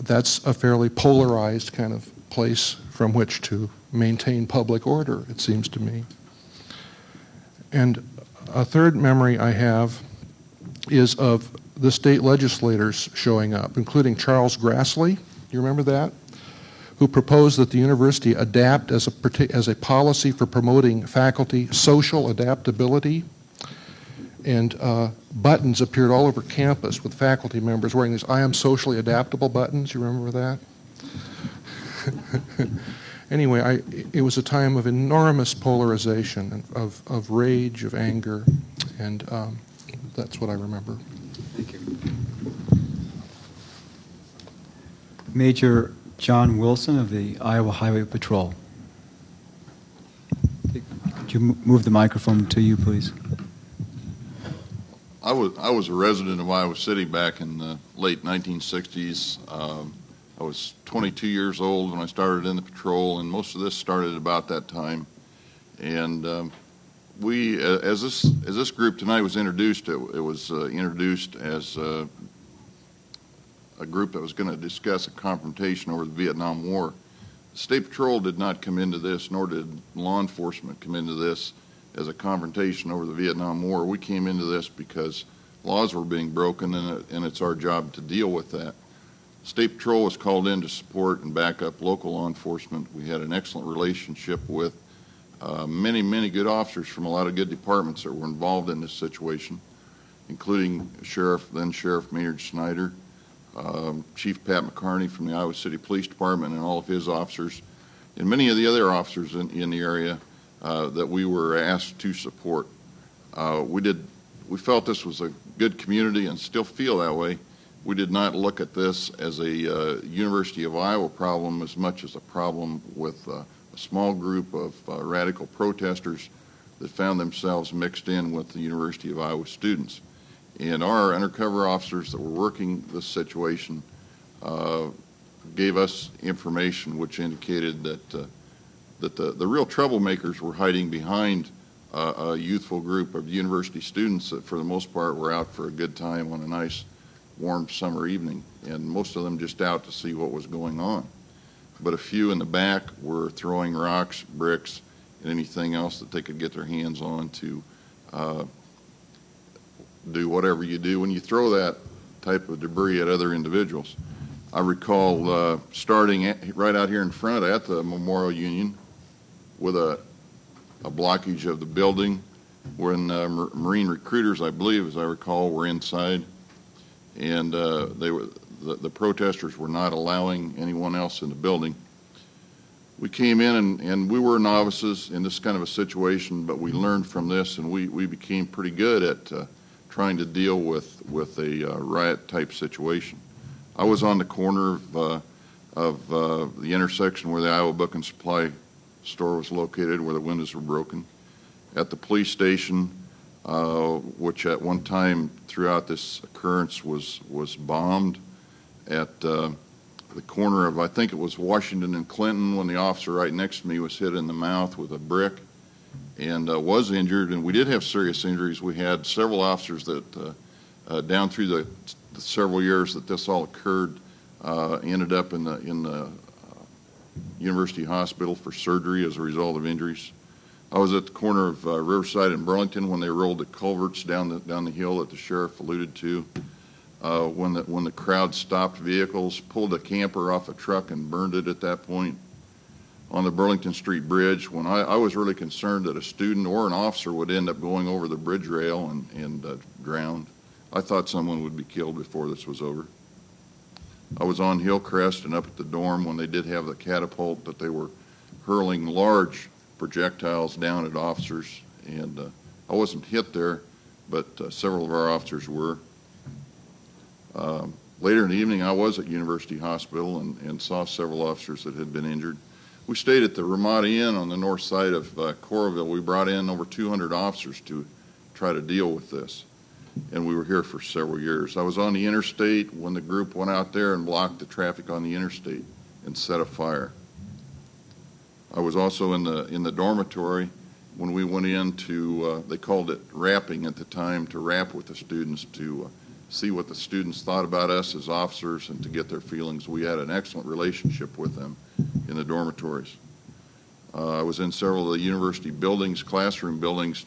That's a fairly polarized kind of place from which to maintain public order, it seems to me. And a third memory I have is of the state legislators showing up, including Charles Grassley. You remember that? Who proposed that the university adapt as a policy for promoting faculty social adaptability. And buttons appeared all over campus with faculty members wearing these I am socially adaptable buttons. You remember that? Anyway, it was a time of enormous polarization, of rage, of anger, and that's what I remember. Thank you. Major John Wilson of the Iowa Highway Patrol. Could you move the microphone to you, please? I was a resident of Iowa City back in the late 1960s. I was 22 years old when I started in the patrol, and most of this started about that time. And we, as this group tonight was introduced, it was introduced as a group that was going to discuss a confrontation over the Vietnam War. The State Patrol did not come into this, nor did law enforcement come into this as a confrontation over the Vietnam War. We came into this because laws were being broken, and it's our job to deal with that. State Patrol was called in to support and back up local law enforcement. We had an excellent relationship with many, many good officers from a lot of good departments that were involved in this situation, including then Sheriff Maynard Schneider, Chief Pat McCarney from the Iowa City Police Department and all of his officers, and many of the other officers in the area that we were asked to support. We felt this was a good community and still feel that way. We did not look at this as a University of Iowa problem as much as a problem with a small group of radical protesters that found themselves mixed in with the University of Iowa students. And our undercover officers that were working this situation gave us information which indicated that the real troublemakers were hiding behind a youthful group of university students that for the most part were out for a good time on a nice warm summer evening, and most of them just out to see what was going on. But a few in the back were throwing rocks, bricks, and anything else that they could get their hands on to do whatever you do when you throw that type of debris at other individuals. I recall starting right out here in front at the Memorial Union with a blockage of the building when Marine recruiters, I believe, as I recall, were inside, and the protesters were not allowing anyone else in the building. we came in and we were novices in this kind of a situation, but we learned from this, and we became pretty good at trying to deal with a riot-type situation. I was on the corner of the intersection where the Iowa Book and Supply store was located, where the windows were broken. At the police station, which at one time throughout this occurrence was bombed, at the corner of, I think it was Washington and Clinton, when the officer right next to me was hit in the mouth with a brick and was injured. And we did have serious injuries. We had several officers that, down through the several years that this all occurred, ended up in the University Hospital for surgery as a result of injuries. I was at the corner of Riverside and Burlington when they rolled the culverts down the hill that the sheriff alluded to. When the crowd stopped vehicles, pulled a camper off a truck and burned it at that point. On the Burlington Street Bridge, when I was really concerned that a student or an officer would end up going over the bridge rail and drowned. I thought someone would be killed before this was over. I was on Hillcrest and up at the dorm when they did have the catapult that they were hurling large projectiles down at officers, and I wasn't hit there, but several of our officers were. Later in the evening, I was at University Hospital and saw several officers that had been injured. We stayed at the Ramada Inn on the north side of Coralville. We brought in over 200 officers to try to deal with this, and we were here for several years. I was on the interstate when the group went out there and blocked the traffic on the interstate and set a fire. I was also in the dormitory when we went in to, they called it rapping at the time, to rap with the students to see what the students thought about us as officers and to get their feelings. We had an excellent relationship with them in the dormitories. I was in several of the university buildings, classroom buildings,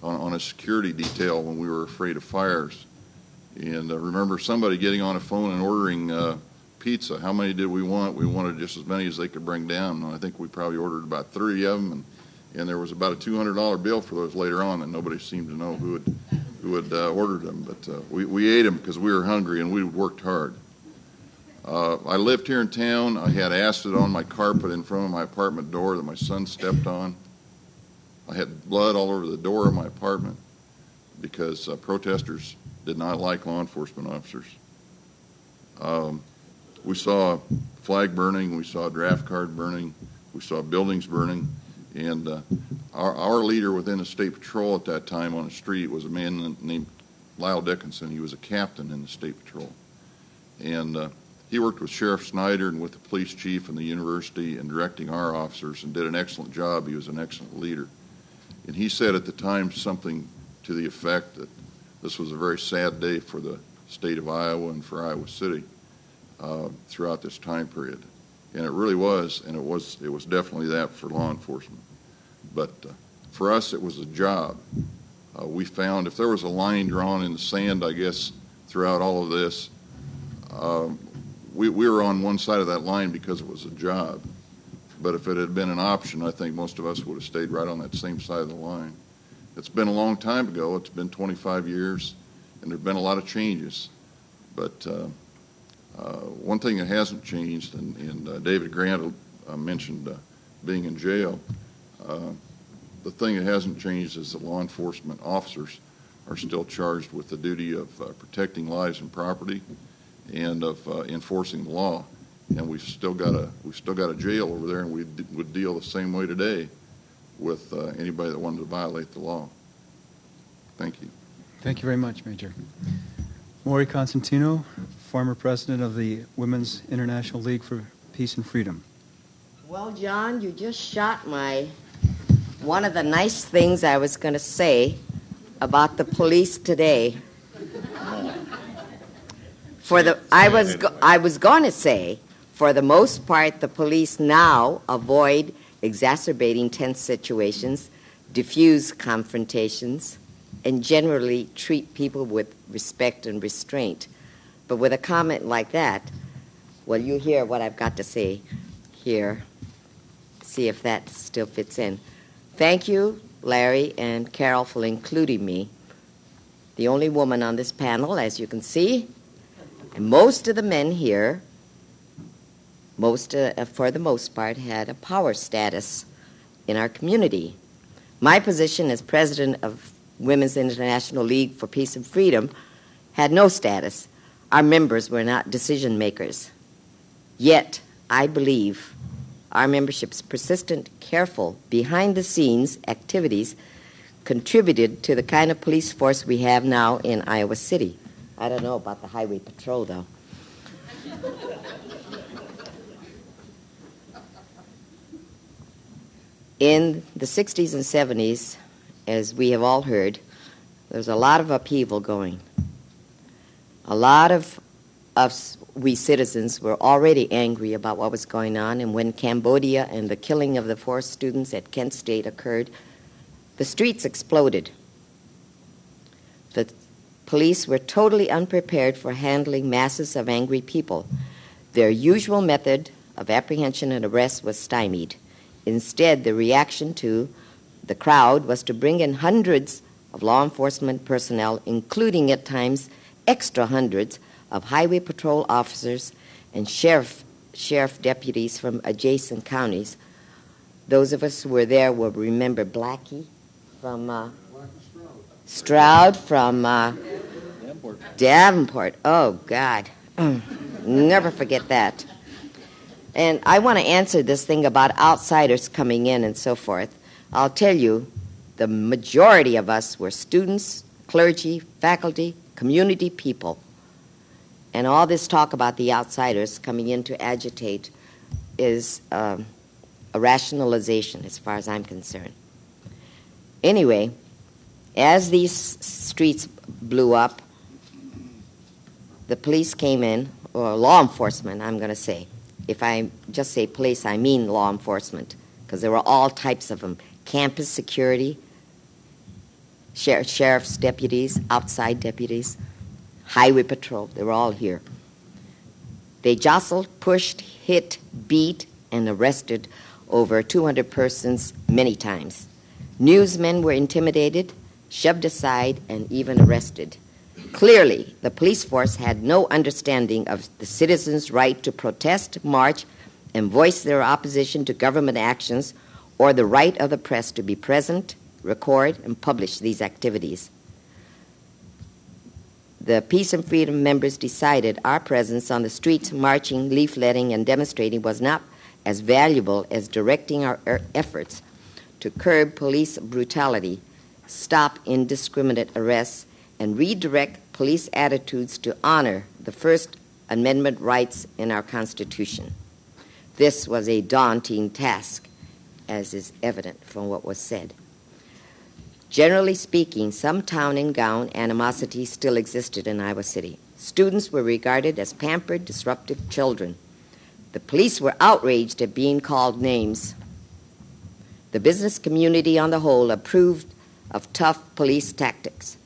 on a security detail when we were afraid of fires. And I remember somebody getting on a phone and ordering pizza. How many did we want? We wanted just as many as they could bring down. And I think we probably ordered about 30 of them, and there was about a $200 bill for those later on, and nobody seemed to know who had ordered them. But we ate them because we were hungry and we worked hard. I lived here in town. I had acid on my carpet in front of my apartment door that my son stepped on. I had blood all over the door of my apartment because protesters did not like law enforcement officers. We saw flag burning, we saw draft card burning, we saw buildings burning, and our leader within the State Patrol at that time on the street was a man named Lyle Dickinson. He was a captain in the State Patrol. And he worked with Sheriff Schneider and with the police chief and the university in directing our officers and did an excellent job. He was an excellent leader. And he said at the time something to the effect that this was a very sad day for the state of Iowa and for Iowa City throughout this time period. And it really was, and it was definitely that for law enforcement. But for us, it was a job. We found if there was a line drawn in the sand, I guess, throughout all of this, we were on one side of that line because it was a job. But if it had been an option, I think most of us would have stayed right on that same side of the line. It's been a long time ago. It's been 25 years, and there have been a lot of changes. But one thing that hasn't changed, and David Grant mentioned being in jail, the thing that hasn't changed is that law enforcement officers are still charged with the duty of protecting lives and property and of enforcing the law. And we've still got a jail over there, and we would deal the same way today with anybody that wanted to violate the law. Thank you. Thank you very much, Major. Mori Costantino, former president of the Women's International League for Peace and Freedom. Well, John, you just shot one of the nice things I was going to say about the police today. I was going to say, for the most part, the police now avoid exacerbating tense situations, diffuse confrontations, and generally treat people with respect and restraint. But with a comment like that, well, you hear what I've got to say here. See if that still fits in. Thank you, Larry and Carol, for including me. The only woman on this panel, as you can see, and most of the men here for the most part, had a power status in our community. My position as president of Women's International League for Peace and Freedom had no status. Our members were not decision makers. Yet, I believe our membership's persistent, careful, behind-the-scenes activities contributed to the kind of police force we have now in Iowa City. I don't know about the highway patrol, though. In the 60s and 70s, as we have all heard, there was a lot of upheaval going. A lot of us, we citizens, were already angry about what was going on, and when Cambodia and the killing of the 4 students at Kent State occurred, the streets exploded. The police were totally unprepared for handling masses of angry people. Their usual method of apprehension and arrest was stymied. Instead, the reaction to the crowd was to bring in hundreds of law enforcement personnel, including at times extra hundreds of highway patrol officers and sheriff deputies from adjacent counties. Those of us who were there will remember Blackie from Stroud from Davenport. Oh, God. Never forget that. And I want to answer this thing about outsiders coming in and so forth. I'll tell you, the majority of us were students, clergy, faculty, community people. And all this talk about the outsiders coming in to agitate is a rationalization as far as I'm concerned. Anyway, as these streets blew up, the police came in, or law enforcement, I'm going to say. If I just say police, I mean law enforcement, because there were all types of them. Campus security, sheriff's deputies, outside deputies, highway patrol, they were all here. They jostled, pushed, hit, beat, and arrested over 200 persons many times. Newsmen were intimidated, shoved aside, and even arrested. Clearly, the police force had no understanding of the citizens' right to protest, march, and voice their opposition to government actions, or the right of the press to be present, record, and publish these activities. The Peace and Freedom members decided our presence on the streets, marching, leafletting, and demonstrating was not as valuable as directing our efforts to curb police brutality, stop indiscriminate arrests, and redirect police attitudes to honor the First Amendment rights in our Constitution. This was a daunting task, as is evident from what was said. Generally speaking, some town-and-gown animosity still existed in Iowa City. Students were regarded as pampered, disruptive children. The police were outraged at being called names. The business community on the whole approved of tough police tactics.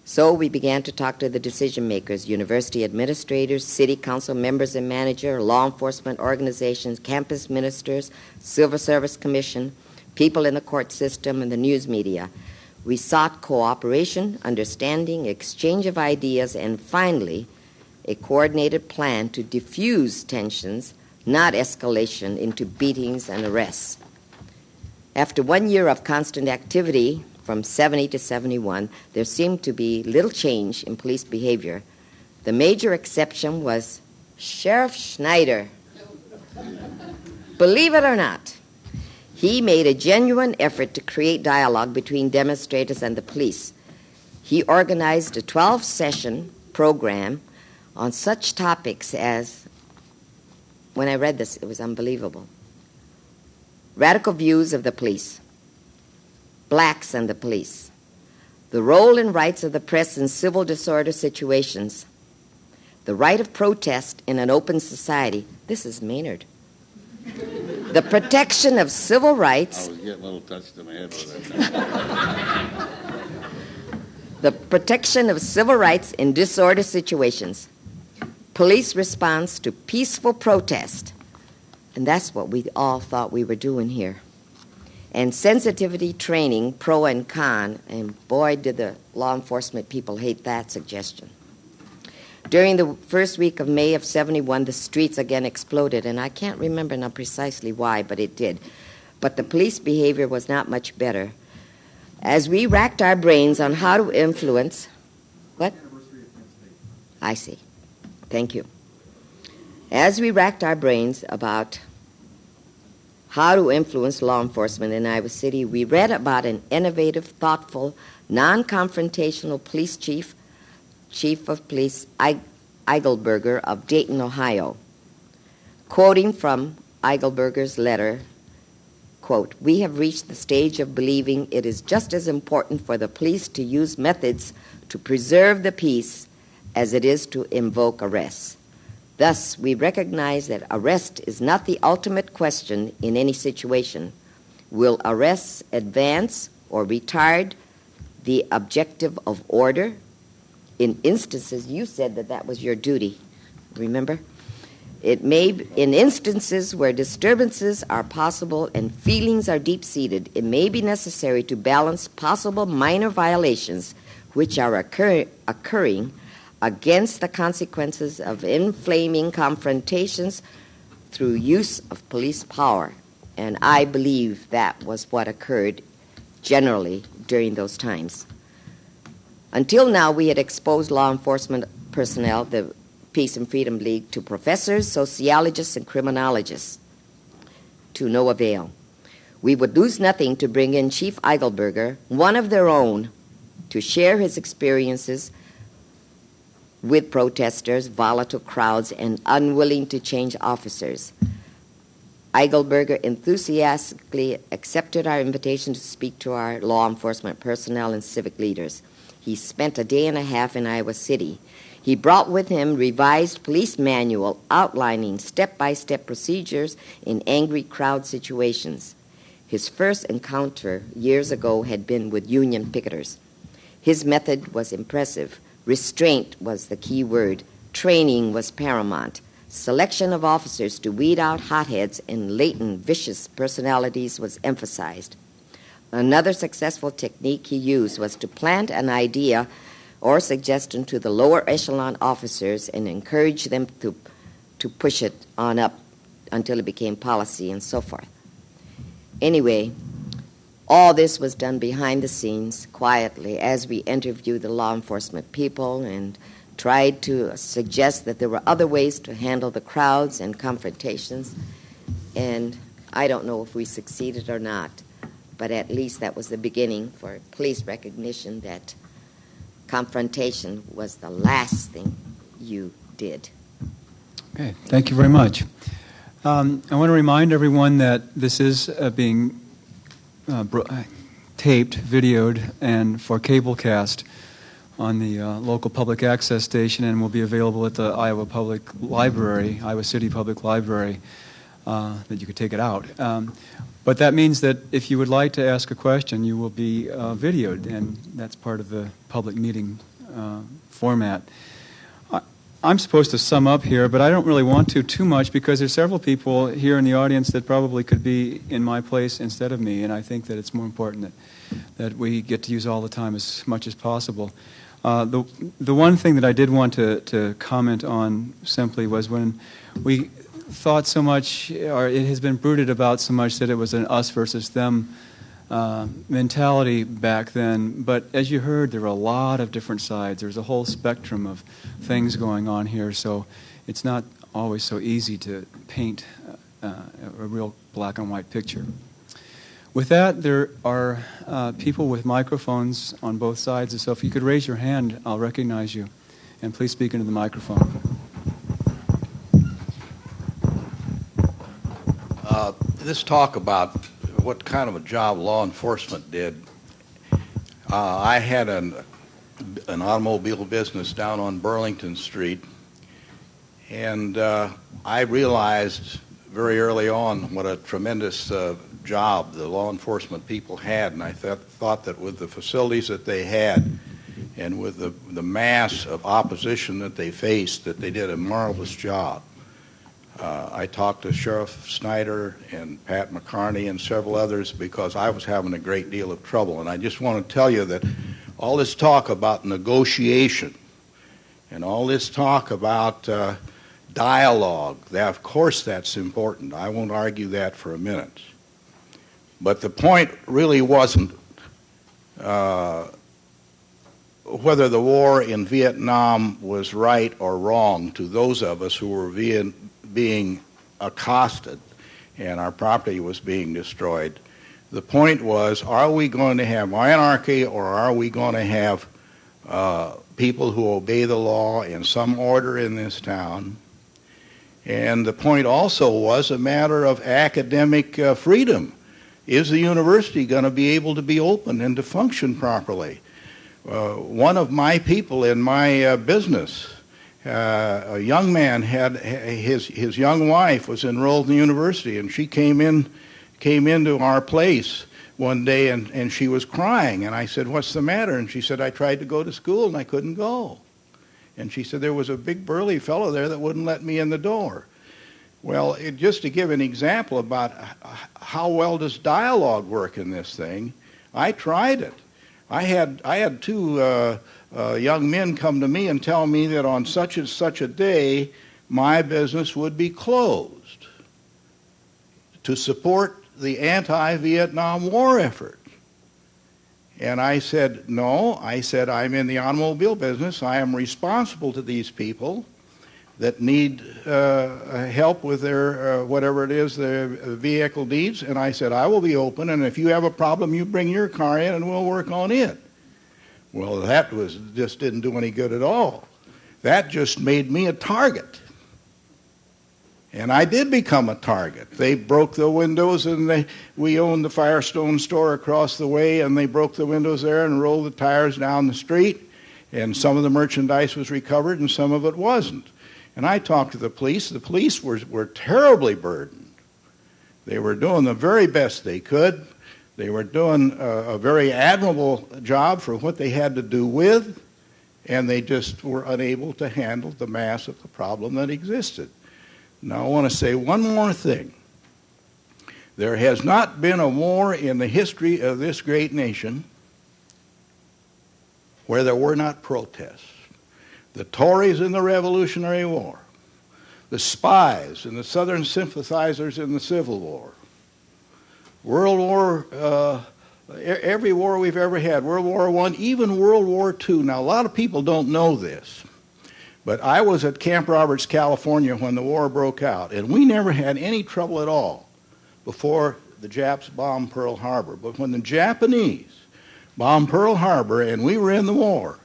So we began to talk to the decision makers, university administrators, city council members and manager, law enforcement organizations, campus ministers, civil service commission, people in the court system, and the news media. We sought cooperation, understanding, exchange of ideas, and finally, a coordinated plan to diffuse tensions, not escalation into beatings and arrests. After 1 year of constant activity, from 70 to 71, there seemed to be little change in police behavior. The major exception was Sheriff Schneider. Believe it or not, he made a genuine effort to create dialogue between demonstrators and the police. He organized a 12-session program on such topics as, when I read this, it was unbelievable. Radical views of the police, blacks and the police, the role and rights of the press in civil disorder situations, the right of protest in an open society. This is Maynard. The protection of civil rights. I was getting a little touched in my head with that. The protection of civil rights in disorder situations. Police response to peaceful protest. And that's what we all thought we were doing here. And sensitivity training, pro and con, and boy, did the law enforcement people hate that suggestion. During the first week of May of 71, the streets again exploded, and I can't remember now precisely why, but it did. But the police behavior was not much better. As we racked our brains on how to influence... What? I see. Thank you. As we racked our brains about how to influence law enforcement in Iowa City, we read about an innovative, thoughtful, non-confrontational police chief of police Eigelberger of Dayton, Ohio. Quoting from Eigelberger's letter, quote, "We have reached the stage of believing it is just as important for the police to use methods to preserve the peace as it is to invoke arrests. Thus, we recognize that arrest is not the ultimate question in any situation. Will arrests advance or retard the objective of order? In instances, you said that was your duty, remember? In instances where disturbances are possible and feelings are deep-seated, it may be necessary to balance possible minor violations which are occurring against the consequences of inflaming confrontations through use of police power." And I believe that was what occurred generally during those times. Until now, we had exposed law enforcement personnel, the Peace and Freedom League, to professors, sociologists, and criminologists, to no avail. We would lose nothing to bring in Chief Eigelberger, one of their own, to share his experiences with protesters, volatile crowds, and unwilling to change officers. Eigelberger enthusiastically accepted our invitation to speak to our law enforcement personnel and civic leaders. He spent a day and a half in Iowa City. He brought with him revised police manual outlining step-by-step procedures in angry crowd situations. His first encounter years ago had been with union picketers. His method was impressive. Restraint was the key word. Training was paramount. Selection of officers to weed out hotheads and latent, vicious personalities was emphasized. Another successful technique he used was to plant an idea or suggestion to the lower echelon officers and encourage them to push it on up until it became policy and so forth. Anyway, all this was done behind the scenes, quietly, as we interviewed the law enforcement people and tried to suggest that there were other ways to handle the crowds and confrontations. And I don't know if we succeeded or not, but at least that was the beginning for police recognition that confrontation was the last thing you did. Okay, thank you very much. I want to remind everyone that this is being taped, videoed, and for cablecast on the local public access station, and will be available at the Iowa City Public Library, that you could take it out. But that means that if you would like to ask a question, you will be videoed, and that's part of the public meeting format. I'm supposed to sum up here, but I don't really want to too much because there's several people here in the audience that probably could be in my place instead of me, and I think that it's more important that we get to use all the time as much as possible. The one thing that I did want to comment on simply was when we thought so much, or it has been brooded about so much, that it was an us versus them mentality back then, but as you heard, there were a lot of different sides. There's a whole spectrum of things going on here, so it's not always so easy to paint a real black and white picture. With that, there are people with microphones on both sides, so if you could raise your hand, I'll recognize you, and please speak into the microphone. This talk about what kind of a job law enforcement did. I had an automobile business down on Burlington Street, and I realized very early on what a tremendous job the law enforcement people had, and I thought that with the facilities that they had and with the mass of opposition that they faced, that they did a marvelous job. I talked to Sheriff Schneider and Pat McCarney and several others because I was having a great deal of trouble. And I just want to tell you that all this talk about negotiation And all this talk about dialogue, of course that's important. I won't argue that for a minute. But the point really wasn't whether the war in Vietnam was right or wrong to those of us who were being accosted and our property was being destroyed. The point was, are we going to have anarchy, or are we going to have people who obey the law in some order in this town? And the point also was a matter of academic freedom. Is the university going to be able to be open and to function properly? One of my people in my business, a young man, had his young wife was enrolled in the university, and she came into our place one day, and she was crying, and I said, "What's the matter?" And she said, "I tried to go to school and I couldn't go." And she said, "There was a big burly fellow there that wouldn't let me in the door." Well, just to give an example about how well does dialogue work in this thing, I tried it. I had two young men come to me and tell me that on such and such a day my business would be closed to support the anti-Vietnam War effort. And I said, no. I said, I'm in the automobile business. I am responsible to these people that need help with their whatever it is their vehicle needs. And I said, I will be open, and if you have a problem, you bring your car in and we'll work on it. Well, that just didn't do any good at all. That just made me a target. And I did become a target. They broke the windows, and we owned the Firestone store across the way, and they broke the windows there and rolled the tires down the street, and some of the merchandise was recovered and some of it wasn't. And I talked to the police. The police were terribly burdened. They were doing the very best they could. They were doing a very admirable job for what they had to do with, and they just were unable to handle the mass of the problem that existed. Now I want to say one more thing. There has not been a war in the history of this great nation where there were not protests. The Tories in the Revolutionary War, the spies and the Southern sympathizers in the Civil War, World War, every war we've ever had, World War I, even World War II. Now, a lot of people don't know this, but I was at Camp Roberts, California when the war broke out, and we never had any trouble at all before the Japs bombed Pearl Harbor. But when the Japanese bombed Pearl Harbor and we were in the war,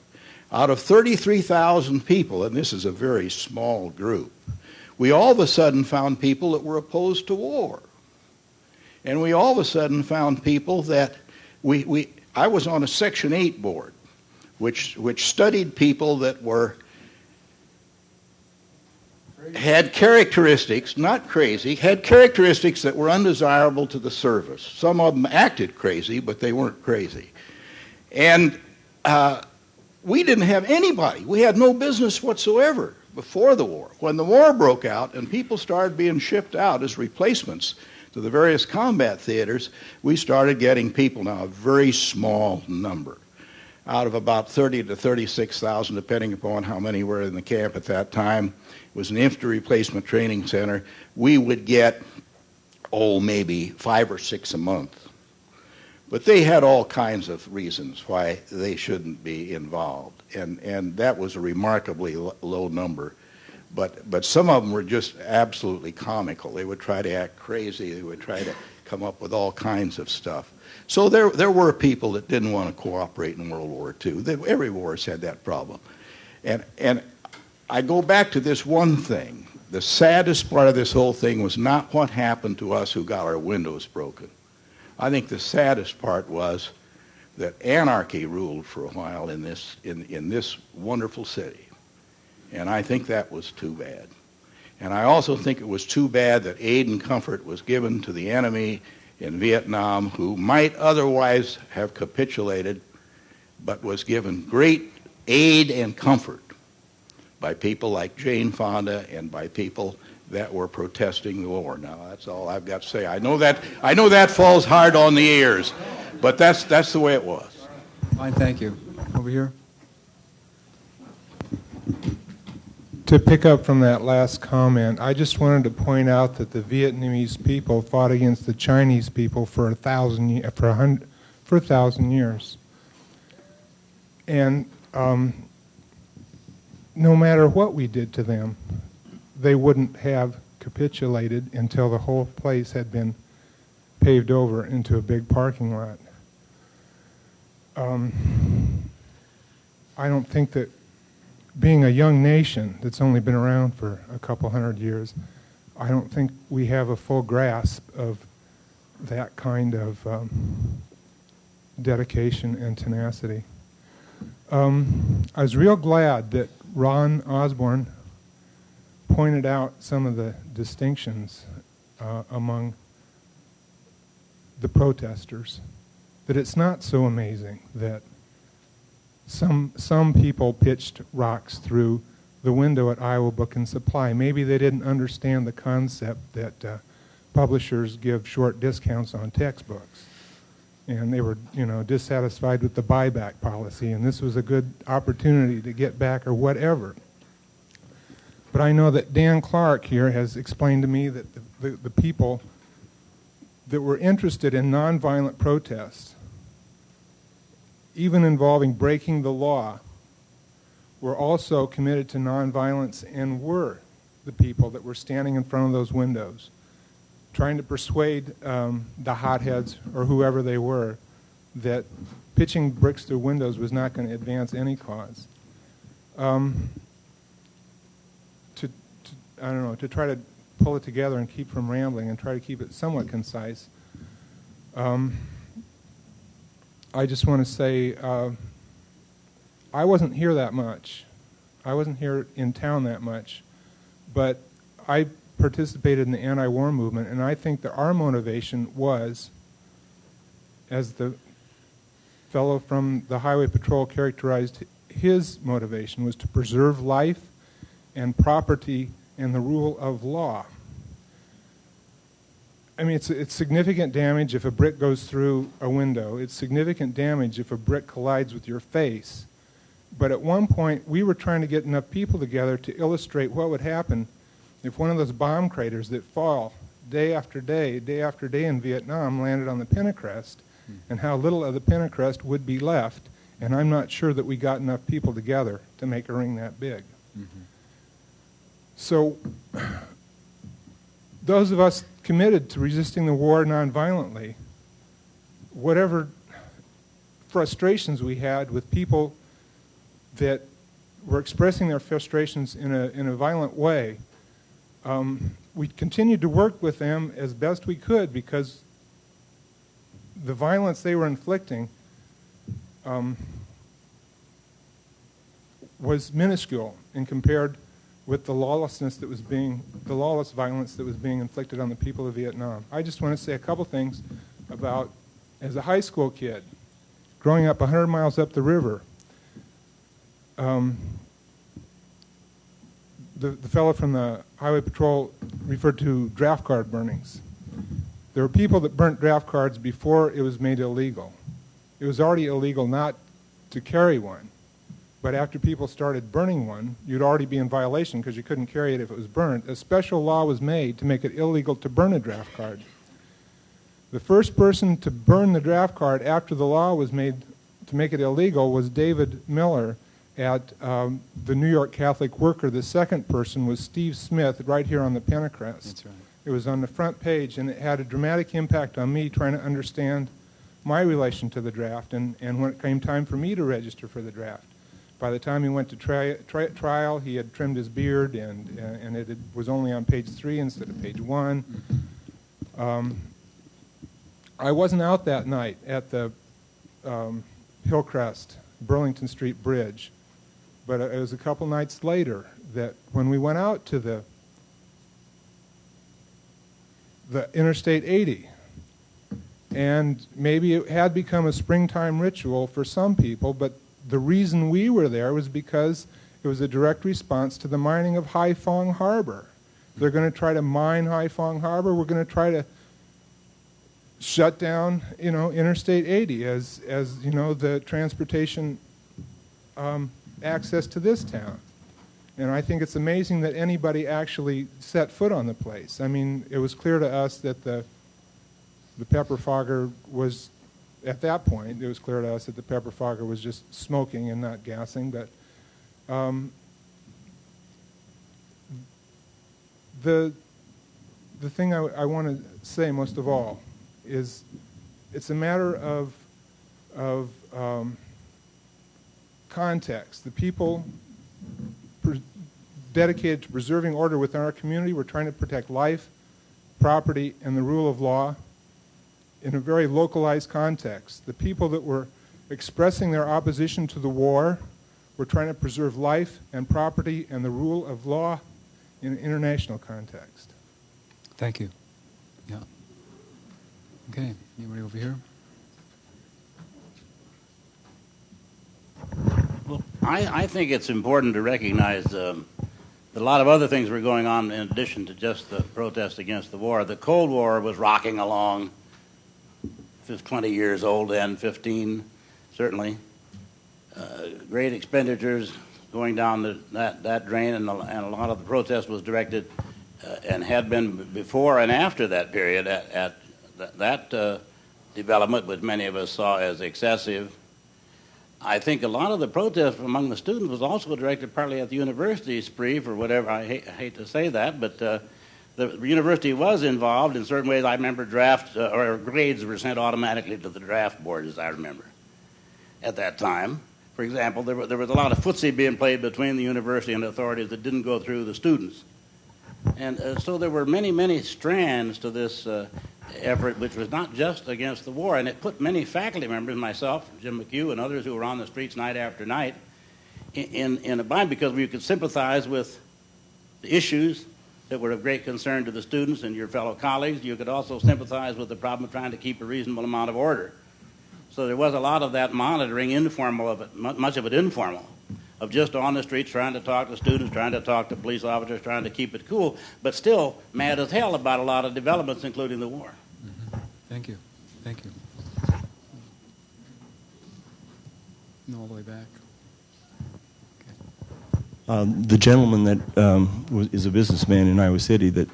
out of 33,000 people, and this is a very small group, we all of a sudden found people that were opposed to war. And we all of a sudden found people that I was on a Section 8 board, which studied people that had characteristics, not crazy, had characteristics that were undesirable to the service. Some of them acted crazy, but they weren't crazy. And we didn't have anybody. We had no business whatsoever before the war. When the war broke out and people started being shipped out as replacements to the various combat theaters, we started getting people, now a very small number. Out of about 30 to 36,000, depending upon how many were in the camp at that time. It was an infantry replacement training center. We would get, maybe 5 or 6 a month. But they had all kinds of reasons why they shouldn't be involved, and that was a remarkably low number. But some of them were just absolutely comical. They would try to act crazy. They would try to come up with all kinds of stuff. So there were people that didn't want to cooperate in World War II. Every war has had that problem. And I go back to this one thing. The saddest part of this whole thing was not what happened to us who got our windows broken. I think the saddest part was that anarchy ruled for a while in this wonderful city. And I think that was too bad. And I also think it was too bad that aid and comfort was given to the enemy in Vietnam who might otherwise have capitulated, but was given great aid and comfort by people like Jane Fonda and by people that were protesting the war. Now, that's all I've got to say. I know that falls hard on the ears, but that's the way it was. Fine, thank you. Over here. To pick up from that last comment, I just wanted to point out that the Vietnamese people fought against the Chinese people for 1,000 years. And no matter what we did to them, they wouldn't have capitulated until the whole place had been paved over into a big parking lot. I don't think that being a young nation that's only been around for a couple hundred years, I don't think we have a full grasp of that kind of dedication and tenacity. I was real glad that Ron Osborne pointed out some of the distinctions among the protesters, that it's not so amazing that some people pitched rocks through the window at Iowa Book and Supply. Maybe they didn't understand the concept that publishers give short discounts on textbooks, and they were, dissatisfied with the buyback policy, and this was a good opportunity to get back or whatever. But I know that Dan Clark here has explained to me that the people that were interested in nonviolent protests, even involving breaking the law, were also committed to nonviolence and were the people that were standing in front of those windows, trying to persuade the hotheads or whoever they were that pitching bricks through windows was not going to advance any cause. To try to pull it together and keep from rambling and try to keep it somewhat concise, I just want to say I wasn't here that much. I wasn't here in town that much, but I participated in the anti-war movement, and I think that our motivation was, as the fellow from the Highway Patrol characterized his motivation, was to preserve life and property and the rule of law. I mean, it's significant damage if a brick goes through a window. It's significant damage if a brick collides with your face. But at one point, we were trying to get enough people together to illustrate what would happen if one of those bomb craters that fall day after day in Vietnam landed on the Pentacrest, and how little of the Pentacrest would be left. And I'm not sure that we got enough people together to make a ring that big. Mm-hmm. So those of us committed to resisting the war nonviolently, whatever frustrations we had with people that were expressing their frustrations in a violent way, we continued to work with them as best we could, because the violence they were inflicting was minuscule in compared with the lawless violence that was being inflicted on the people of Vietnam. I just want to say a couple things about, as a high school kid, growing up 100 miles up the river, the fellow from the Highway Patrol referred to draft card burnings. There were people that burnt draft cards before it was made illegal. It was already illegal not to carry one. But after people started burning one, you'd already be in violation because you couldn't carry it if it was burnt. A special law was made to make it illegal to burn a draft card. The first person to burn the draft card after the law was made to make it illegal was David Miller at the New York Catholic Worker. The second person was Steve Smith, right here on the Pentacrest. That's right. It was on the front page, and it had a dramatic impact on me trying to understand my relation to the draft, and when it came time for me to register for the draft. By the time he went to trial, he had trimmed his beard, and it was only on page 3 instead of page 1. I wasn't out that night at the Hillcrest, Burlington Street Bridge, but it was a couple nights later that when we went out to the Interstate 80, and maybe it had become a springtime ritual for some people, but the reason we were there was because it was a direct response to the mining of Haiphong Harbor. They're going to try to mine Haiphong Harbor. We're going to try to shut down, Interstate 80 as the transportation access to this town. And I think it's amazing that anybody actually set foot on the place. I mean, it was clear to us that the pepper fogger was, at that point, it was clear to us that the pepper fogger was just smoking and not gassing. But the thing I want to say most of all is it's a matter of context. The people dedicated to preserving order within our community were trying to protect life, property, and the rule of law in a very localized context. The people that were expressing their opposition to the war were trying to preserve life and property and the rule of law in an international context. Thank you. Yeah. Okay, anybody over here? Well, I think it's important to recognize that a lot of other things were going on in addition to just the protest against the war. The Cold War was rocking along. It was 20 years old then, 15 certainly. Great expenditures going down that drain, and a lot of the protest was directed and had been before and after that period at that development, which many of us saw as excessive. I think a lot of the protest among the students was also directed partly at the university spree, for whatever, I hate to say that, but the university was involved in certain ways. I remember drafts or grades were sent automatically to the draft board, as I remember, at that time. For example, there was a lot of footsie being played between the university and the authorities that didn't go through the students. And so there were many, many strands to this effort, which was not just against the war. And it put many faculty members, myself, Jim McCue, and others who were on the streets night after night, in a bind, because we could sympathize with the issues that were of great concern to the students and your fellow colleagues. You could also sympathize with the problem of trying to keep a reasonable amount of order. So there was a lot of that monitoring, informal of it, much of it informal, of just on the streets trying to talk to students, trying to talk to police officers, trying to keep it cool, but still mad as hell about a lot of developments, including the war. Mm-hmm. Thank you. Thank you. No, all the way back. The gentleman that is a businessman in Iowa City that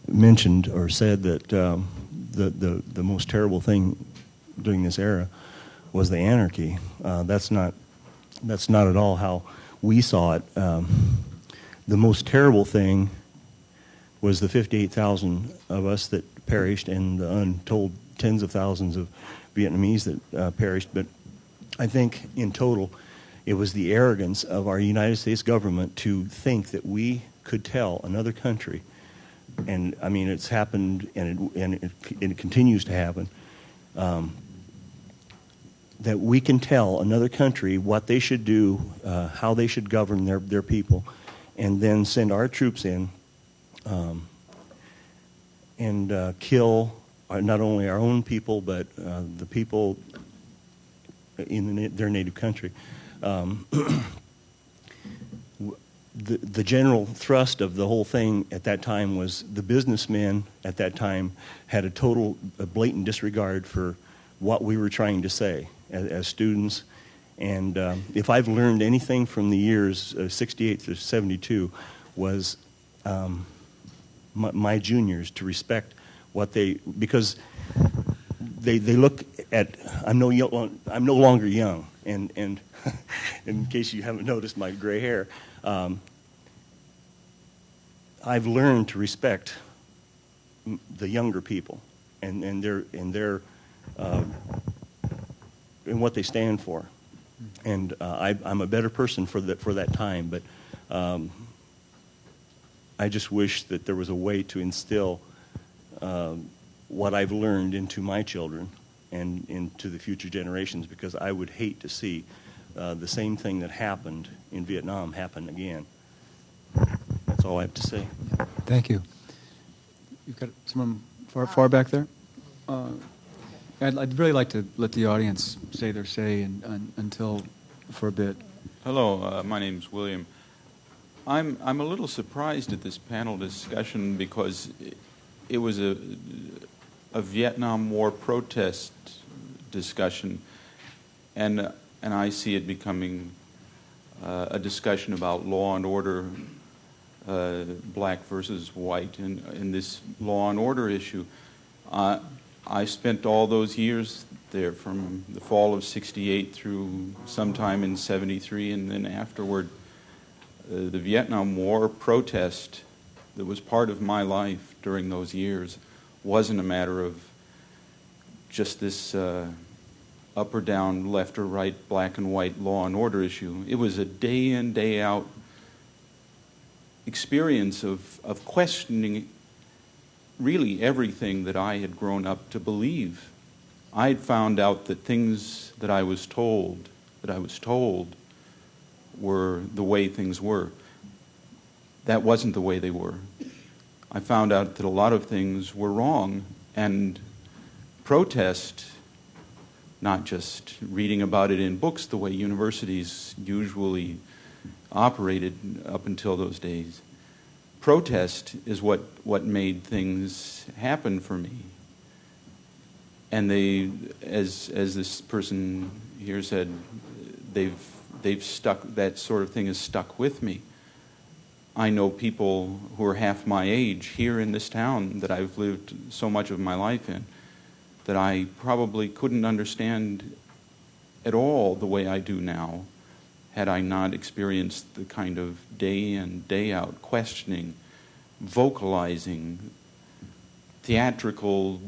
mentioned or said that the most terrible thing during this era was the anarchy. That's not at all how we saw it. The most terrible thing was the 58,000 of us that perished and the untold tens of thousands of Vietnamese that perished. But I think in total, it was the arrogance of our United States government to think that we could tell another country, and I mean it's happened and it continues to happen, that we can tell another country what they should do, how they should govern their people, and then send our troops in and kill not only our own people but the people in their native country. The general thrust of the whole thing at that time was the businessmen at that time had a blatant disregard for what we were trying to say as students. And if I've learned anything from the years 68 to 72 was my juniors to respect what because they look at, I'm no longer young, and in case you haven't noticed my gray hair, I've learned to respect the younger people and what they stand for, and I'm a better person for that time. But I just wish that there was a way to instill what I've learned into my children and into the future generations, because I would hate to see the same thing that happened in Vietnam happen again. That's all I have to say. Thank you. You've got someone far back there? I'd really like to let the audience say their say until for a bit. Hello, my name's William. I'm a little surprised at this panel discussion because it was a Vietnam War protest discussion, and I see it becoming a discussion about law and order, black versus white, in this law and order issue. I spent all those years there from the fall of '68 through sometime in '73, and then afterward. The Vietnam War protest that was part of my life during those years wasn't a matter of just this up or down, left or right, black and white law and order issue. It was a day in, day out experience of questioning really everything that I had grown up to believe. I had found out that things that I was told were the way things were. That wasn't the way they were. I found out that a lot of things were wrong, and protest, not just reading about it in books the way universities usually operated up until those days. Protest is what made things happen for me. And they, as this person here said, they've stuck, that sort of thing has stuck with me. I know people who are half my age here in this town that I've lived so much of my life in that I probably couldn't understand at all the way I do now had I not experienced the kind of day in, day out questioning, vocalizing, theatrical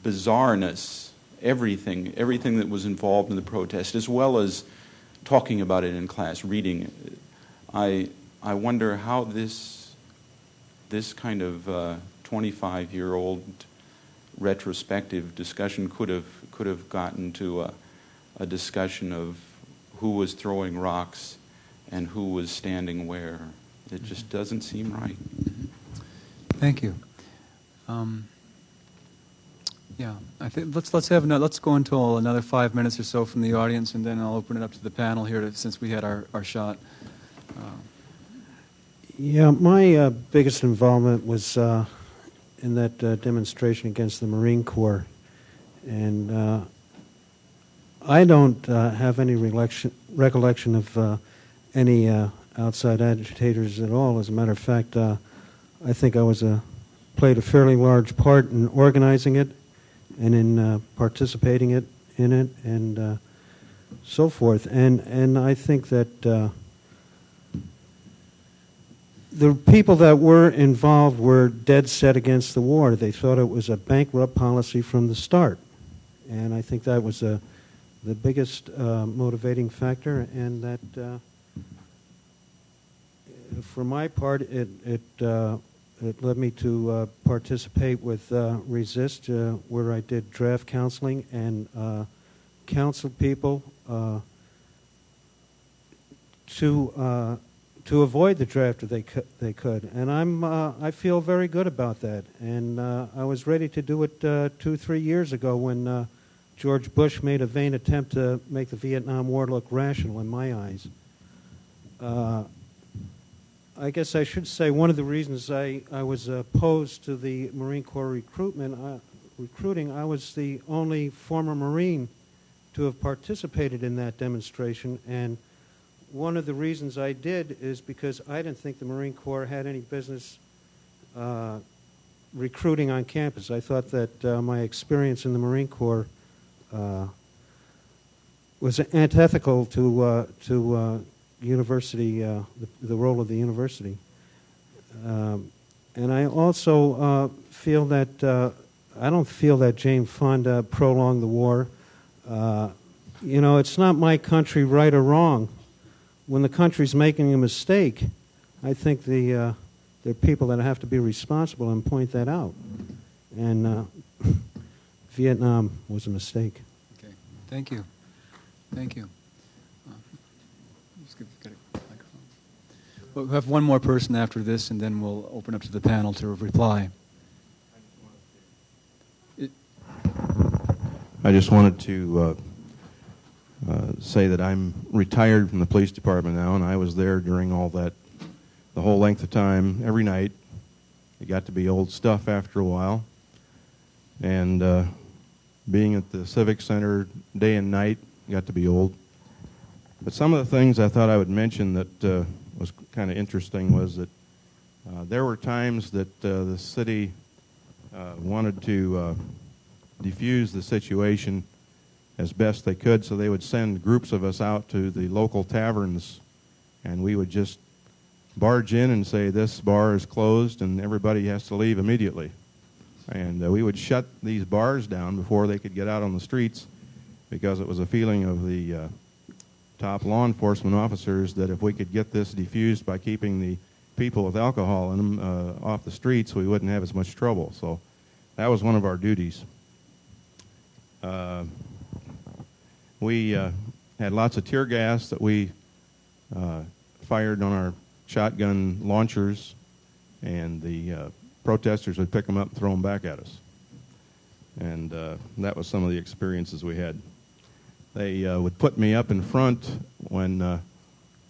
bizarreness, everything that was involved in the protest, as well as talking about it in class, reading it. I wonder how this kind of 25-year-old retrospective discussion could have gotten to a discussion of who was throwing rocks and who was standing where. It just doesn't seem right. Thank you. Yeah, I think let's go until another 5 minutes or so from the audience, and then I'll open it up to the panel here since we had our shot. Yeah, my biggest involvement was in that demonstration against the Marine Corps, and I don't have any recollection of any outside agitators at all. As a matter of fact, I think I played a fairly large part in organizing it and in participating in it and so forth. And I think that the people that were involved were dead set against the war. They thought it was a bankrupt policy from the start. And I think that was the biggest motivating factor, and that for my part, it led me to participate with Resist, where I did draft counseling and counseled people to avoid the draft if they could. And I feel very good about that. And I was ready to do it 2-3 years ago when George Bush made a vain attempt to make the Vietnam War look rational in my eyes. I guess I should say one of the reasons I was opposed to the Marine Corps recruiting, I was the only former Marine to have participated in that demonstration, and one of the reasons I did is because I didn't think the Marine Corps had any business recruiting on campus. I thought that my experience in the Marine Corps was antithetical to university, the role of the university. And I also feel that I don't feel that Jane Fonda prolonged the war. You know, it's not my country, right or wrong. When the country's making a mistake, I think there are people that have to be responsible and point that out. And Vietnam was a mistake. Okay, thank you. Thank you. Get a microphone. We'll have one more person after this, and then we'll open up to the panel to reply. I just wanted to say that I'm retired from the police department now, and I was there during all that, the whole length of time, every night. It got to be old stuff after a while. And being at the Civic Center day and night got to be old. But some of the things I thought I would mention that was kind of interesting was that there were times that the city wanted to defuse the situation as best they could, so they would send groups of us out to the local taverns, and we would just barge in and say, this bar is closed and everybody has to leave immediately. And we would shut these bars down before they could get out on the streets, because it was a feeling of the top law enforcement officers that if we could get this defused by keeping the people with alcohol in them off the streets, we wouldn't have as much trouble. So that was one of our duties. We had lots of tear gas that we fired on our shotgun launchers, and the protesters would pick them up and throw them back at us. And that was some of the experiences we had. They would put me up in front when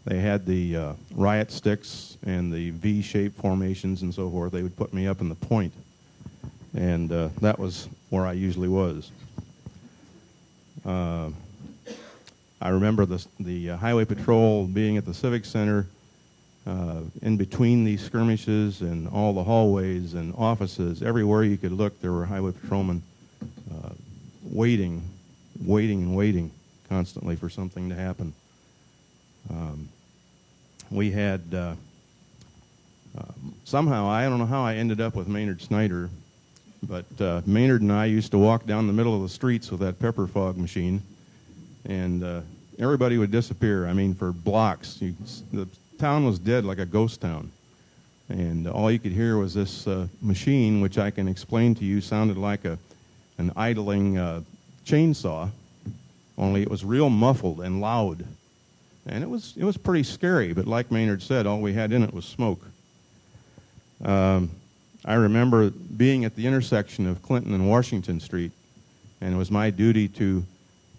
they had the riot sticks and the V-shaped formations and so forth. They would put me up in the point, and that was where I usually was. I remember the highway patrol being at the Civic Center in between these skirmishes, and all the hallways and offices. Everywhere you could look, there were highway patrolmen waiting constantly for something to happen. We had somehow, I don't know how I ended up with Maynard Schneider, but Maynard and I used to walk down the middle of the streets with that pepper fog machine, and everybody would disappear. I mean, for blocks. The town was dead, like a ghost town. And all you could hear was this machine, which I can explain to you sounded like an idling chainsaw, only it was real muffled and loud. And it was pretty scary, but like Maynard said, all we had in it was smoke. I remember being at the intersection of Clinton and Washington Street, and it was my duty to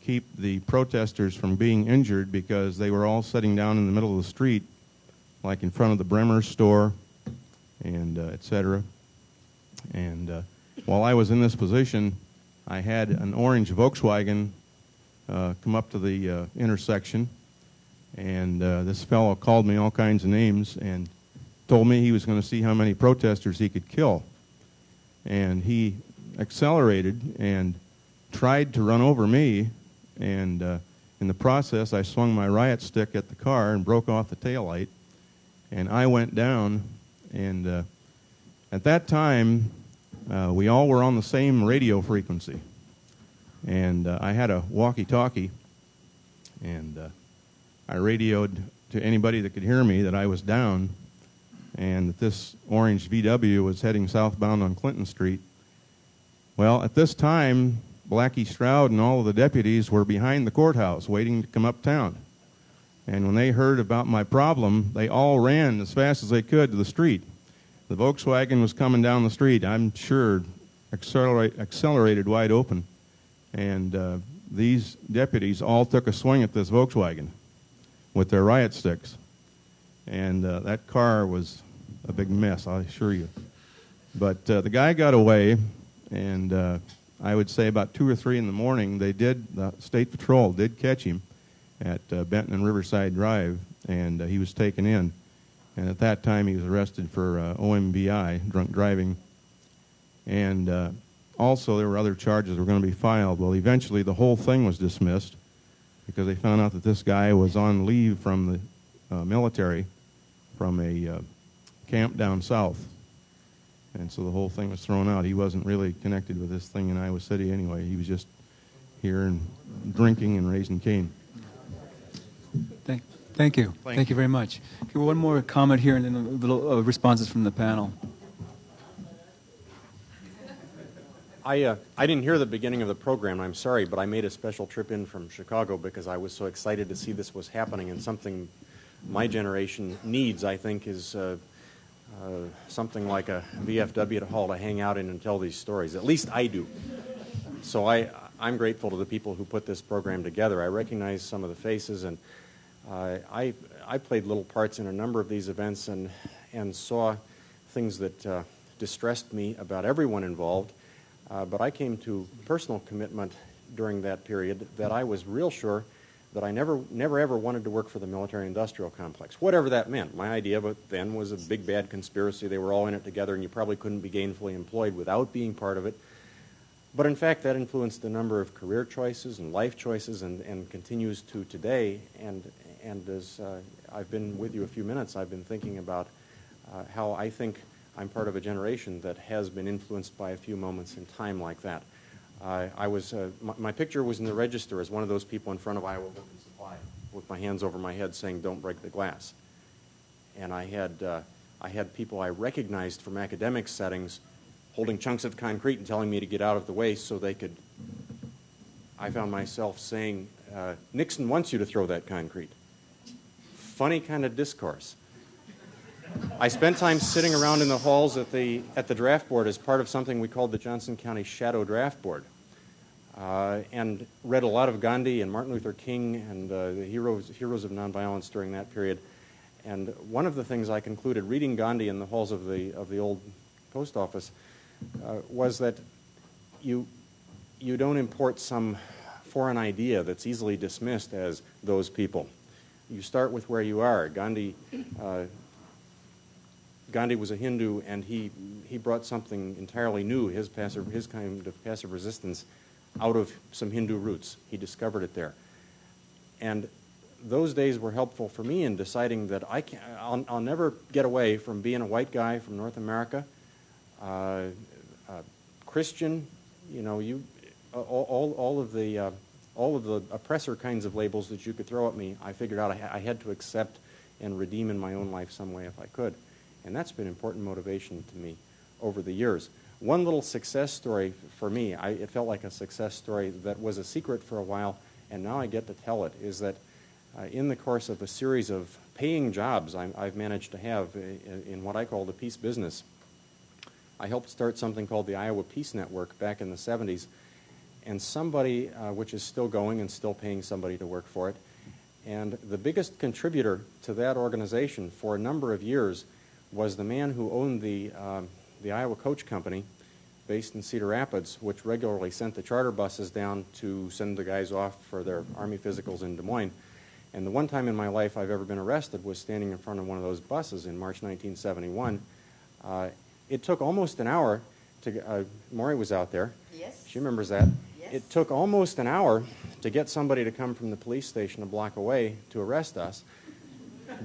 keep the protesters from being injured because they were all sitting down in the middle of the street, like in front of the Bremer store, and et cetera. And while I was in this position, I had an orange Volkswagen come up to the intersection, and this fellow called me all kinds of names and told me he was going to see how many protesters he could kill. And he accelerated and tried to run over me, and in the process I swung my riot stick at the car and broke off the taillight, and I went down. And at that time we all were on the same radio frequency, and I had a walkie-talkie, and I radioed to anybody that could hear me that I was down, and that this orange VW was heading southbound on Clinton Street. Well, at this time, Blackie Stroud and all of the deputies were behind the courthouse waiting to come uptown. And when they heard about my problem, they all ran as fast as they could to the street. The Volkswagen was coming down the street, I'm sure, accelerated wide open. And these deputies all took a swing at this Volkswagen with their riot sticks. And that car was a big mess, I assure you. But the guy got away, and I would say about 2 or 3 in the morning, the State Patrol did catch him at Benton and Riverside Drive, and he was taken in. And at that time, he was arrested for OMBI, drunk driving. And also, there were other charges that were going to be filed. Well, eventually, the whole thing was dismissed because they found out that this guy was on leave from the military from a camp down south. And so the whole thing was thrown out. He wasn't really connected with this thing in Iowa City anyway. He was just here and drinking and raising Cain. Thank you. Thank you very much. Okay, one more comment here and then a little responses from the panel. I didn't hear the beginning of the program, I'm sorry, but I made a special trip in from Chicago because I was so excited to see this was happening, and something my generation needs, I think, is something like a VFW hall to hang out in and tell these stories. At least I do. So I'm grateful to the people who put this program together. I recognize some of the faces, and I played little parts in a number of these events and saw things that distressed me about everyone involved. But I came to personal commitment during that period that I was real sure that I never ever wanted to work for the military-industrial complex, whatever that meant. My idea of it then was a big bad conspiracy. They were all in it together, and you probably couldn't be gainfully employed without being part of it. But in fact, that influenced a number of career choices and life choices, and continues to today. And as I've been with you a few minutes, I've been thinking about how I think I'm part of a generation that has been influenced by a few moments in time like that. My picture was in the register as one of those people in front of Iowa Book and Supply with my hands over my head saying, "Don't break the glass." And I had people I recognized from academic settings holding chunks of concrete and telling me to get out of the way so they could. I found myself saying, "Nixon wants you to throw that concrete." Funny kind of discourse. I spent time sitting around in the halls at the draft board as part of something we called the Johnson County Shadow Draft Board, and read a lot of Gandhi and Martin Luther King and the heroes of nonviolence during that period. And one of the things I concluded reading Gandhi in the halls of the old post office was that you don't import some foreign idea that's easily dismissed as those people. You start with where you are. Gandhi was a Hindu, and he brought something entirely new, his kind of passive resistance, out of some Hindu roots. He discovered it there. And those days were helpful for me in deciding that I'll never get away from being a white guy from North America, Christian, all of the oppressor kinds of labels that you could throw at me. I figured out I had to accept and redeem in my own life some way if I could. And that's been important motivation to me over the years. One little success story for me, it felt like a success story that was a secret for a while, and now I get to tell it, is that in the course of a series of paying jobs I've managed to have in what I call the peace business, I helped start something called the Iowa Peace Network back in the 70s, and somebody, which is still going and still paying somebody to work for it, and the biggest contributor to that organization for a number of years was the man who owned the Iowa Coach Company based in Cedar Rapids, which regularly sent the charter buses down to send the guys off for their Army physicals in Des Moines. And the one time in my life I've ever been arrested was standing in front of one of those buses in March 1971. It took almost an hour to, Mori was out there. Yes. She remembers that. Yes. It took almost an hour to get somebody to come from the police station a block away to arrest us,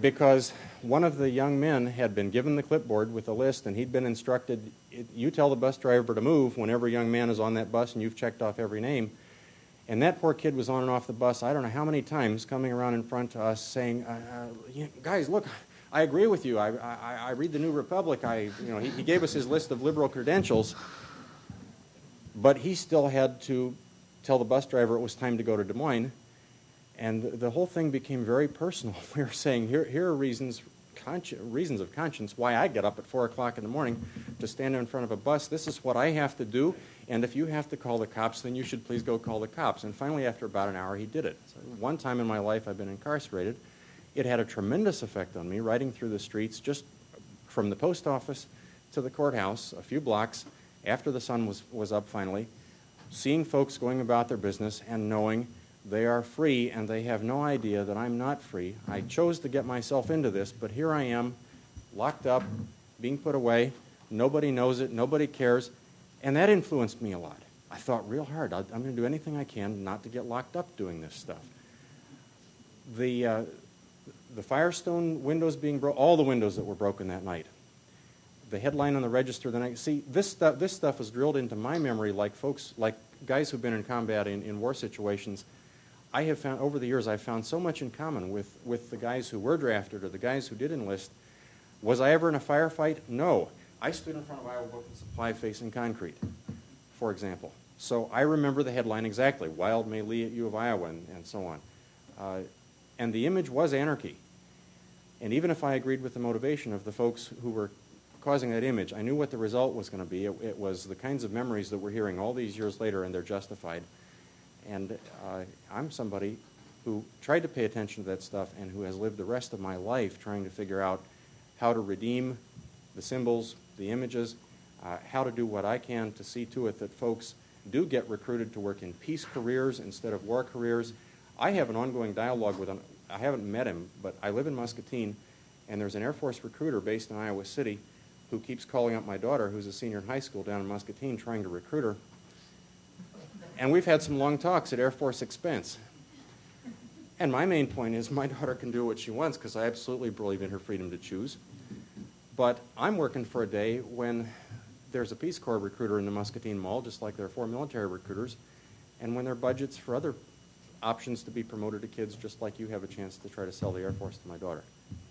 because one of the young men had been given the clipboard with a list, and he'd been instructed, you tell the bus driver to move whenever a young man is on that bus and you've checked off every name. And that poor kid was on and off the bus I don't know how many times, coming around in front to us saying, guys, look, I agree with you. I read the New Republic. He gave us his list of liberal credentials, but he still had to tell the bus driver it was time to go to Des Moines. And the whole thing became very personal. We were saying, here are reasons of conscience why I get up at 4 o'clock in the morning to stand in front of a bus. This is what I have to do, and if you have to call the cops, then you should please go call the cops. And finally, after about an hour, he did it. So one time in my life, I've been incarcerated. It had a tremendous effect on me, riding through the streets, just from the post office to the courthouse, a few blocks, after the sun was up finally, seeing folks going about their business and knowing they are free, and they have no idea that I'm not free. I chose to get myself into this, but here I am, locked up, being put away. Nobody knows it. Nobody cares. And that influenced me a lot. I thought real hard. I'm going to do anything I can not to get locked up doing this stuff. The Firestone windows being broken, all the windows that were broken that night. The headline on the register the night. See, this stuff was drilled into my memory like guys who've been in combat in war situations. I have found, over the years, I've found so much in common with the guys who were drafted or the guys who did enlist. Was I ever in a firefight? No. I stood in front of Iowa Book and Supply facing concrete, for example. So I remember the headline exactly, Wild May Lee at U of Iowa, and so on. And the image was anarchy. And even if I agreed with the motivation of the folks who were causing that image, I knew what the result was going to be. It was the kinds of memories that we're hearing all these years later, and they're justified. And I'm somebody who tried to pay attention to that stuff and who has lived the rest of my life trying to figure out how to redeem the symbols, the images, how to do what I can to see to it that folks do get recruited to work in peace careers instead of war careers. I have an ongoing dialogue with him. I haven't met him, but I live in Muscatine, and there's an Air Force recruiter based in Iowa City who keeps calling up my daughter, who's a senior in high school down in Muscatine, trying to recruit her. And we've had some long talks at Air Force expense. And my main point is my daughter can do what she wants because I absolutely believe in her freedom to choose. But I'm working for a day when there's a Peace Corps recruiter in the Muscatine Mall, just like there are 4 military recruiters, and when there are budgets for other options to be promoted to kids, just like you have a chance to try to sell the Air Force to my daughter.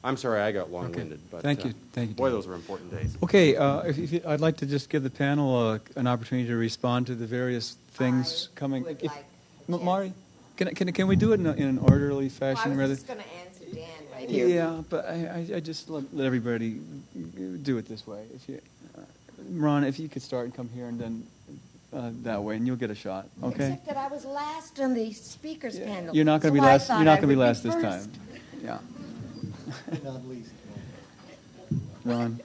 I'm sorry I got long-winded, but Thank you. Boy, those were important days. Okay, I'd like to just give the panel an opportunity to respond to the various things coming. Mari, can we do it in an orderly fashion? Well, I was just going to answer Dan right here. Yeah, but I just let everybody do it this way. Ron, if you could start and come here and then that way, and you'll get a shot. Okay. Except that I was last on the speakers panel. You're not going to be last. You're not going to be last this time. Yeah. Not least. Ron.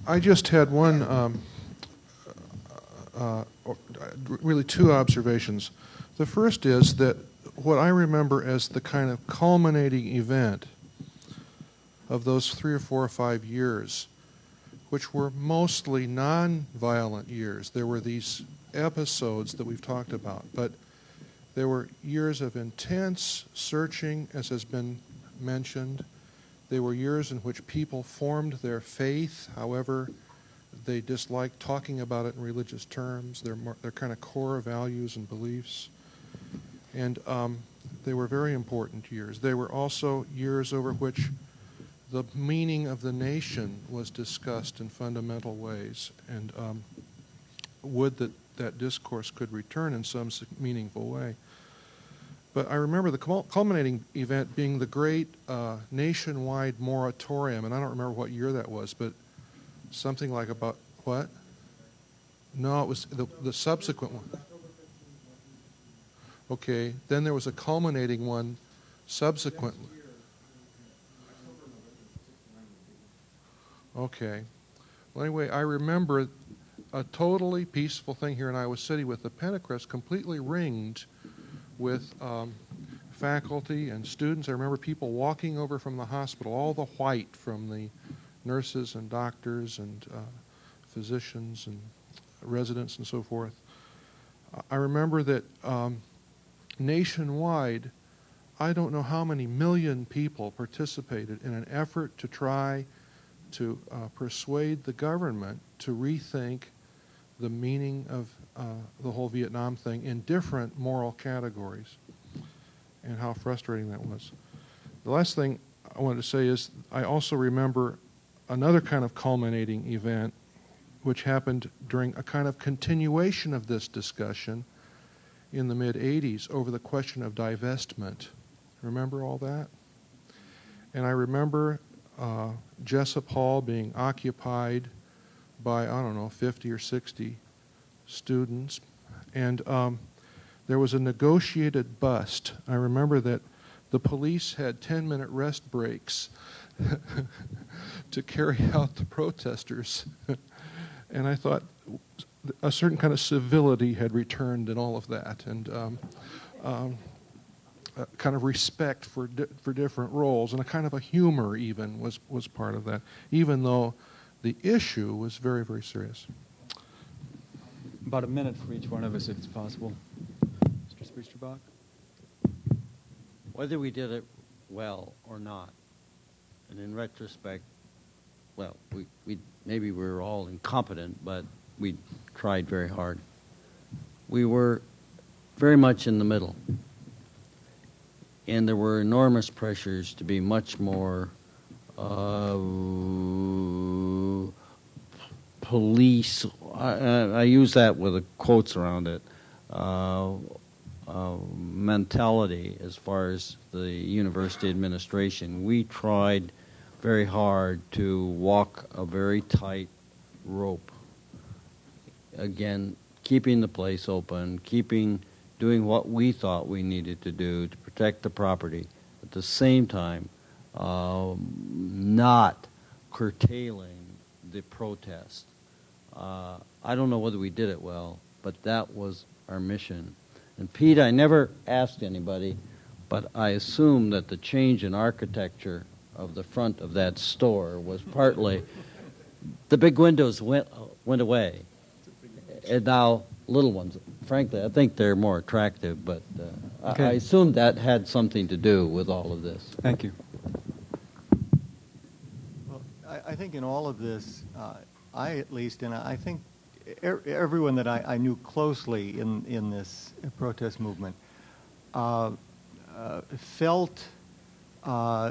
I just had one, really two observations. The first is that what I remember as the kind of culminating event of those 3 or 4 or 5 years, which were mostly non-violent years. There were these episodes that we've talked about, but there were years of intense searching, as has been mentioned. They were years in which people formed their faith, however they disliked talking about it in religious terms, their kind of core values and beliefs. And they were very important years. They were also years over which the meaning of the nation was discussed in fundamental ways, and would that discourse could return in some meaningful way. But I remember the culminating event being the great nationwide moratorium, and I don't remember what year that was, but something like about, what? No, it was the subsequent one. Okay, then there was a culminating one subsequently. Okay. Well, anyway, I remember a totally peaceful thing here in Iowa City with the Pentecrest completely ringed with faculty and students. I remember people walking over from the hospital, all the white from the nurses and doctors and physicians and residents and so forth. I remember that nationwide, I don't know how many million people participated in an effort to try to persuade the government to rethink the meaning of the whole Vietnam thing in different moral categories, and how frustrating that was. The last thing I wanted to say is I also remember another kind of culminating event which happened during a kind of continuation of this discussion in the mid-'80s over the question of divestment. Remember all that? And I remember Jessup Hall being occupied by, I don't know, 50 or 60 students. And there was a negotiated bust. I remember that the police had 10-minute rest breaks to carry out the protesters. And I thought a certain kind of civility had returned in all of that, and kind of respect for different roles, and a kind of a humor even was part of that, even though the issue was very, very serious. About a minute for each one of us, if it's possible. Mr. Spriestersbach? Whether we did it well or not, and in retrospect, well, we maybe we were all incompetent, but we tried very hard. We were very much in the middle. And there were enormous pressures to be much more police, I use that with quotes around it, mentality as far as the university administration. We tried very hard to walk a very tight rope. Again, keeping the place open, doing what we thought we needed to do to protect the property, at the same time not curtailing the protest. I don't know whether we did it well, but that was our mission. And Pete, I never asked anybody, but I assume that the change in architecture of the front of that store was partly the big windows went away, and now little ones. Frankly, I think they're more attractive, but Okay. I assume that had something to do with all of this. Thank you. Well, I think in all of this, I at least, and I think everyone that I knew closely in this protest movement felt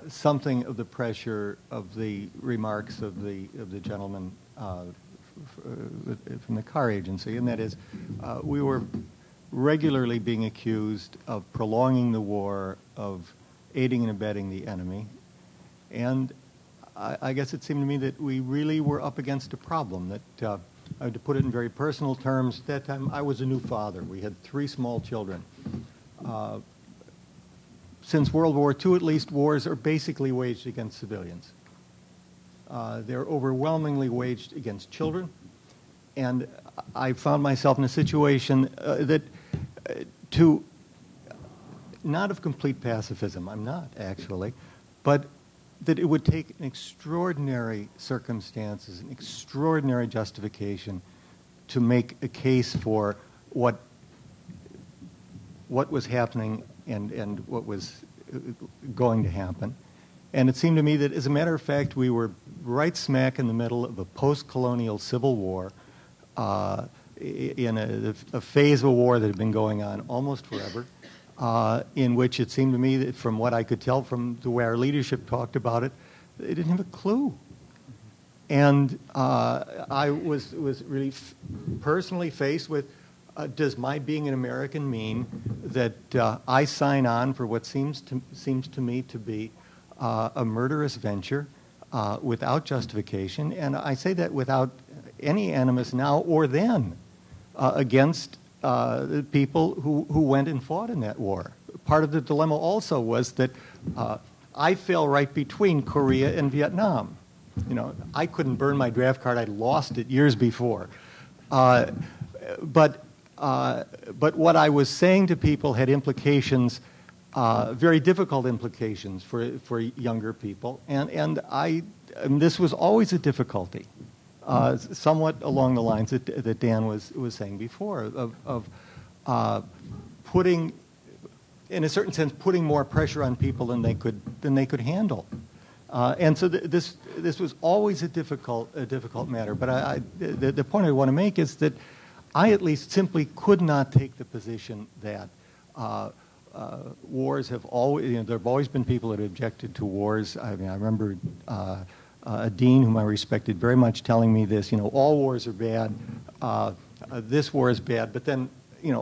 something of the pressure of the remarks of the gentleman from the car agency, and that is, we were regularly being accused of prolonging the war, of aiding and abetting the enemy, and I guess it seemed to me that we really were up against a problem that, to put it in very personal terms, at that time I was a new father. We had 3 small children. Since World War II, at least, wars are basically waged against civilians. They're overwhelmingly waged against children, and I found myself in a situation that to not of complete pacifism, I'm not actually, but that it would take an extraordinary circumstances, an extraordinary justification to make a case for what was happening and what was going to happen. And it seemed to me that, as a matter of fact, we were right smack in the middle of a post-colonial civil war, in a phase of a war that had been going on almost forever, in which it seemed to me that, from what I could tell from the way our leadership talked about it, they didn't have a clue. And I was really personally faced with, does my being an American mean that I sign on for what seems to me to be a murderous venture without justification? And I say that without any animus now or then against the people who went and fought in that war. Part of the dilemma also was that I fell right between Korea and Vietnam. You know, I couldn't burn my draft card. I'd lost it years before. But what I was saying to people had implications, very difficult implications for younger people, and this was always a difficulty, somewhat along the lines that Dan was saying before, of putting, in a certain sense, putting more pressure on people than they could handle. And so this was always a difficult matter. But the point I want to make is that I at least simply could not take the position that wars have always, there have always been people that objected to wars. I mean, I remember a dean whom I respected very much telling me this, all wars are bad, this war is bad, but then,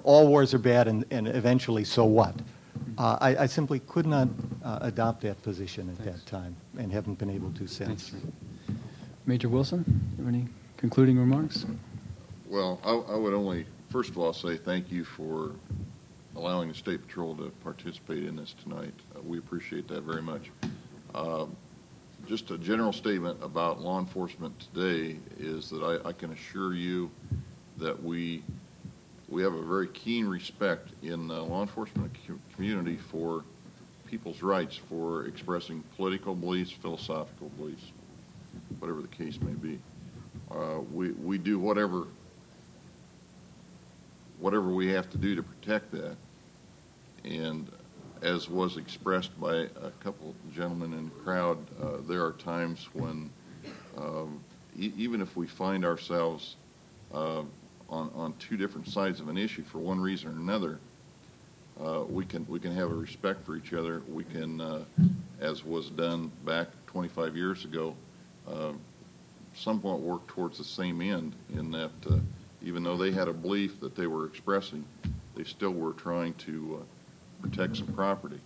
all wars are bad and eventually so what? I simply could not adopt that position at that time and haven't been able to since. Thanks. Major Wilson, you have any concluding remarks? Well, I would only, first of all, say thank you for allowing the State Patrol to participate in this tonight. We appreciate that very much. Just a general statement about law enforcement today is that I can assure you that we have a very keen respect in the law enforcement community for people's rights for expressing political beliefs, philosophical beliefs, whatever the case may be. We do whatever we have to do to protect that. And as was expressed by a couple of gentlemen in the crowd, there are times when even if we find ourselves on 2 different sides of an issue for one reason or another, we can have a respect for each other. We can, as was done back 25 years ago, somewhat work towards the same end, in that even though they had a belief that they were expressing, they still were trying to protect some property.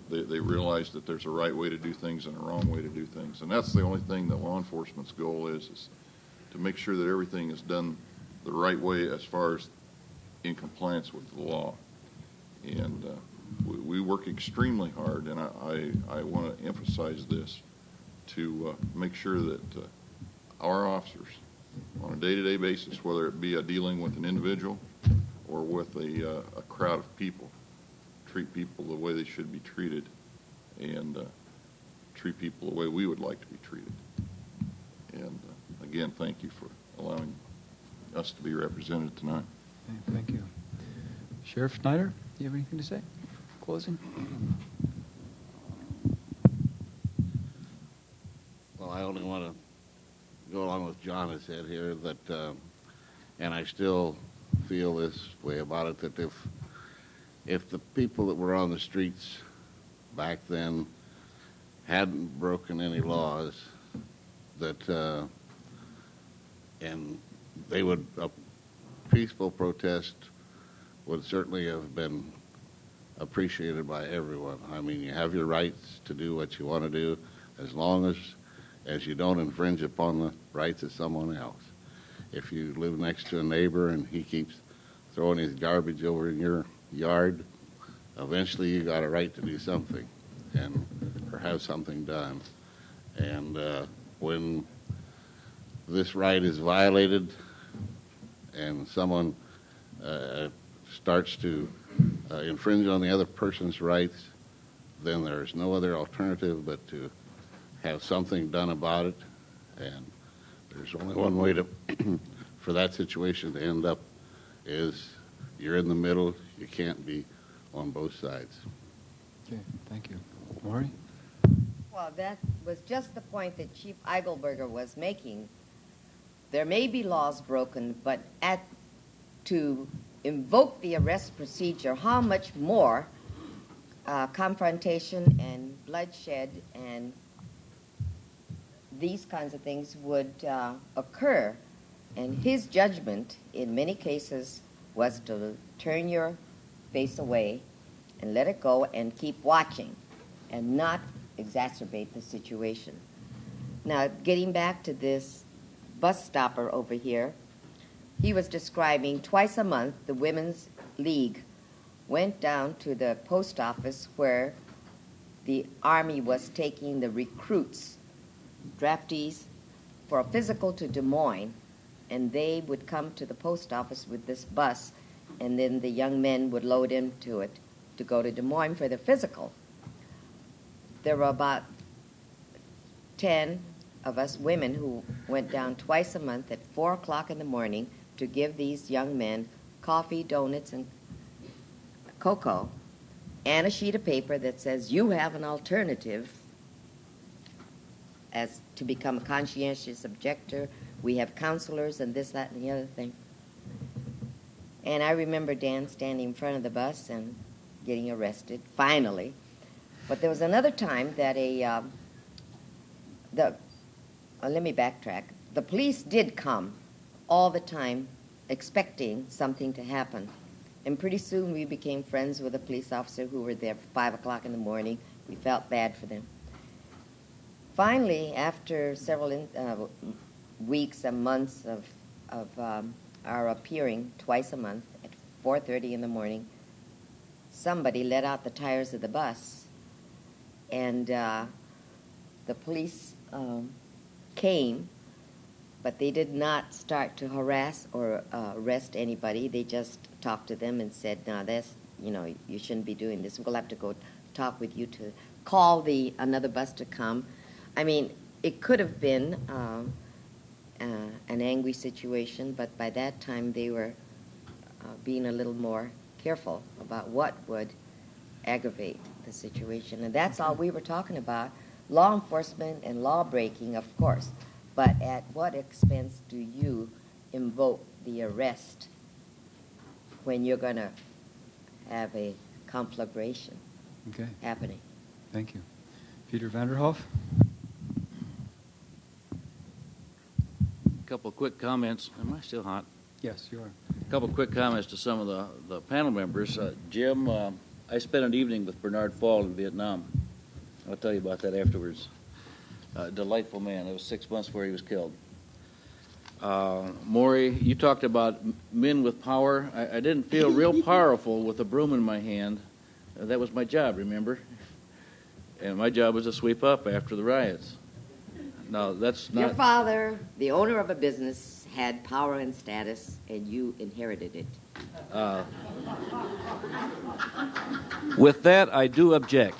They realized that there's a right way to do things and a wrong way to do things, and that's the only thing that law enforcement's goal is to make sure that everything is done the right way as far as in compliance with the law. And we work extremely hard, and I want to emphasize this. to make sure that our officers, on a day-to-day basis, whether it be dealing with an individual or with a crowd of people, treat people the way they should be treated, and treat people the way we would like to be treated. And again, thank you for allowing us to be represented tonight. Okay, thank you. Sheriff Schneider, do you have anything to say? Closing? Well, I only want to go along with John has said here that, and I still feel this way about it, that if the people that were on the streets back then hadn't broken any laws, that and they would, a peaceful protest would certainly have been appreciated by everyone. I mean, you have your rights to do what you want to do as long as you don't infringe upon the rights of someone else. If you live next to a neighbor and he keeps throwing his garbage over in your yard, eventually you got a right to do something or have something done. And when this right is violated and someone starts to infringe on the other person's rights, then there's no other alternative but to have something done about it. And there's only one way to for that situation to end up is you're in the middle. You can't be on both sides. Okay, thank you. Maury? Well, that was just the point that Chief Eigelberger was making. There may be laws broken, but to invoke the arrest procedure, how much more confrontation and bloodshed and these kinds of things would occur. And his judgment, in many cases, was to turn your face away and let it go and keep watching and not exacerbate the situation. Now, getting back to this bus stopper over here, he was describing twice a month the Women's League went down to the post office where the Army was taking the recruits, draftees, for a physical to Des Moines, and they would come to the post office with this bus, and then the young men would load into it to go to Des Moines for their physical. There were about 10 of us women who went down twice a month at 4 o'clock in the morning to give these young men coffee, donuts, and cocoa, and a sheet of paper that says, you have an alternative as to become a conscientious objector. We have counselors and this, that, and the other thing. And I remember Dan standing in front of the bus and getting arrested, finally. But there was another time that let me backtrack. The police did come all the time expecting something to happen. And pretty soon we became friends with a police officer who were there for 5 o'clock in the morning. We felt bad for them. Finally, after several weeks and months of our appearing twice a month at 4:30 in the morning, somebody let out the tires of the bus. And the police came, but they did not start to harass or arrest anybody. They just talked to them and said, no, you shouldn't be doing this. We'll have to go talk with you to call another bus to come. I mean, it could have been an angry situation, but by that time they were being a little more careful about what would aggravate the situation. And that's all we were talking about. Law enforcement and law breaking, of course, but at what expense do you invoke the arrest when you're going to have a conflagration happening? Thank you. Peter Vanderhoef? A couple of quick comments. Am I still hot? Yes, you are. A couple of quick comments to some of the panel members. Jim, I spent an evening with Bernard Fall in Vietnam. I'll tell you about that afterwards. Delightful man. It was 6 months before he was killed. Maury, you talked about men with power. I didn't feel real powerful with a broom in my hand. That was my job, remember? And my job was to sweep up after the riots. No, that's not. Your father, the owner of a business, had power and status, and you inherited it. With that, I do object.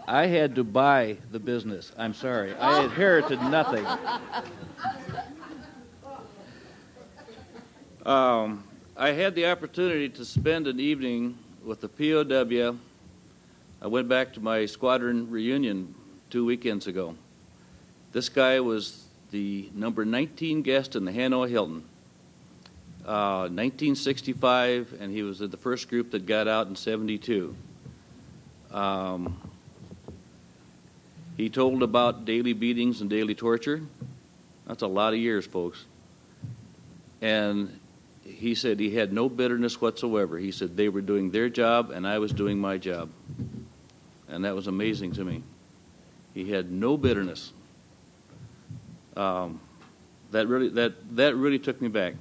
I had to buy the business. I'm sorry. I inherited nothing. I had the opportunity to spend an evening with the POW. I went back to my squadron reunion 2 weekends ago. This guy was the number 19 guest in the Hanoi Hilton. 1965, and he was in the first group that got out in 72. He told about daily beatings and daily torture. That's a lot of years, folks. And he said he had no bitterness whatsoever. He said they were doing their job and I was doing my job. And that was amazing to me. He had no bitterness. That really took me back.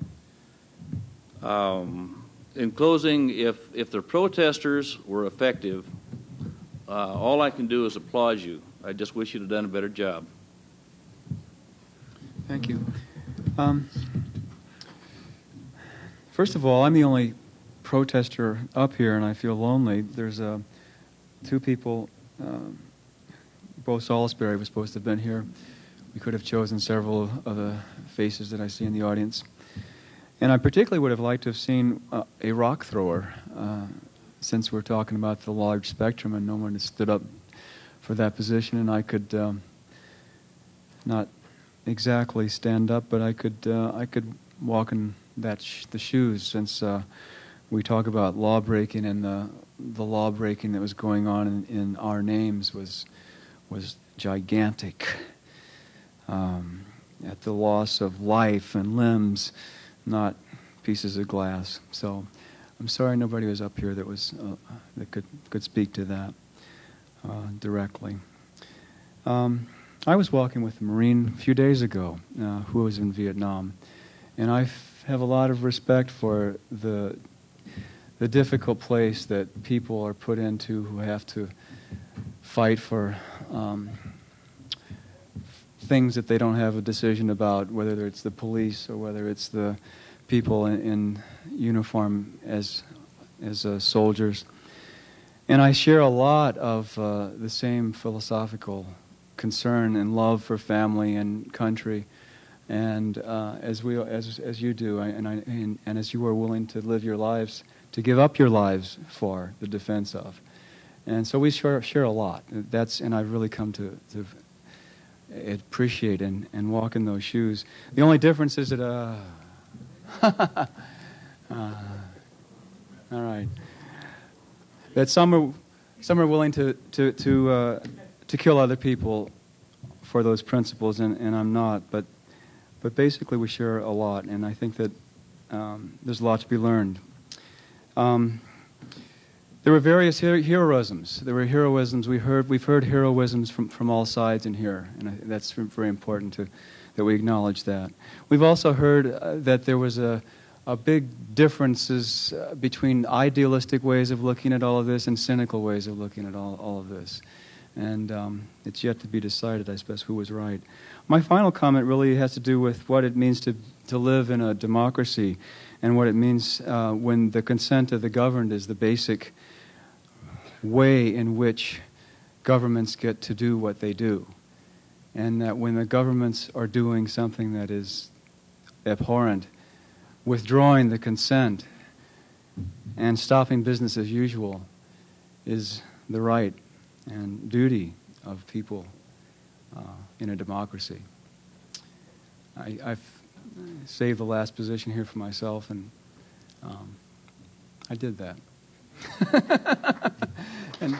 In closing, if the protesters were effective, all I can do is applaud you. I just wish you'd have done a better job. Thank you. First of all, I'm the only protester up here, and I feel lonely. There's two people. Bo Salisbury was supposed to have been here. We could have chosen several of the faces that I see in the audience. And I particularly would have liked to have seen a rock thrower, since we're talking about the large spectrum and no one has stood up for that position, and I could not exactly stand up, but I could walk in the shoes, since we talk about law breaking, and the law breaking that was going on in our names was gigantic. At the loss of life and limbs, not pieces of glass. So I'm sorry nobody was up here that was that could speak to that directly. I was walking with a Marine a few days ago who was in Vietnam, and I have a lot of respect for the difficult place that people are put into who have to fight for things that they don't have a decision about, whether it's the police or whether it's the people in uniform as soldiers. And I share a lot of the same philosophical concern and love for family and country, and as you do, and as you are willing to live your lives, to give up your lives for the defense of. And so we share a lot. And I've really come to appreciate and walk in those shoes. The only difference is that all right, that some are willing to kill other people for those principles, and I'm not. But basically, we share a lot, and I think that there's a lot to be learned. There were various heroisms. There were heroisms. We've heard heroisms from all sides in here, and that's very important that we acknowledge that. We've also heard that there was a big differences between idealistic ways of looking at all of this and cynical ways of looking at all of this, and it's yet to be decided, I suppose, who was right. My final comment really has to do with what it means to live in a democracy, and what it means when the consent of the governed is the basic way in which governments get to do what they do. And that when the governments are doing something that is abhorrent, withdrawing the consent and stopping business as usual is the right and duty of people in a democracy. I've saved the last position here for myself, and I did that. And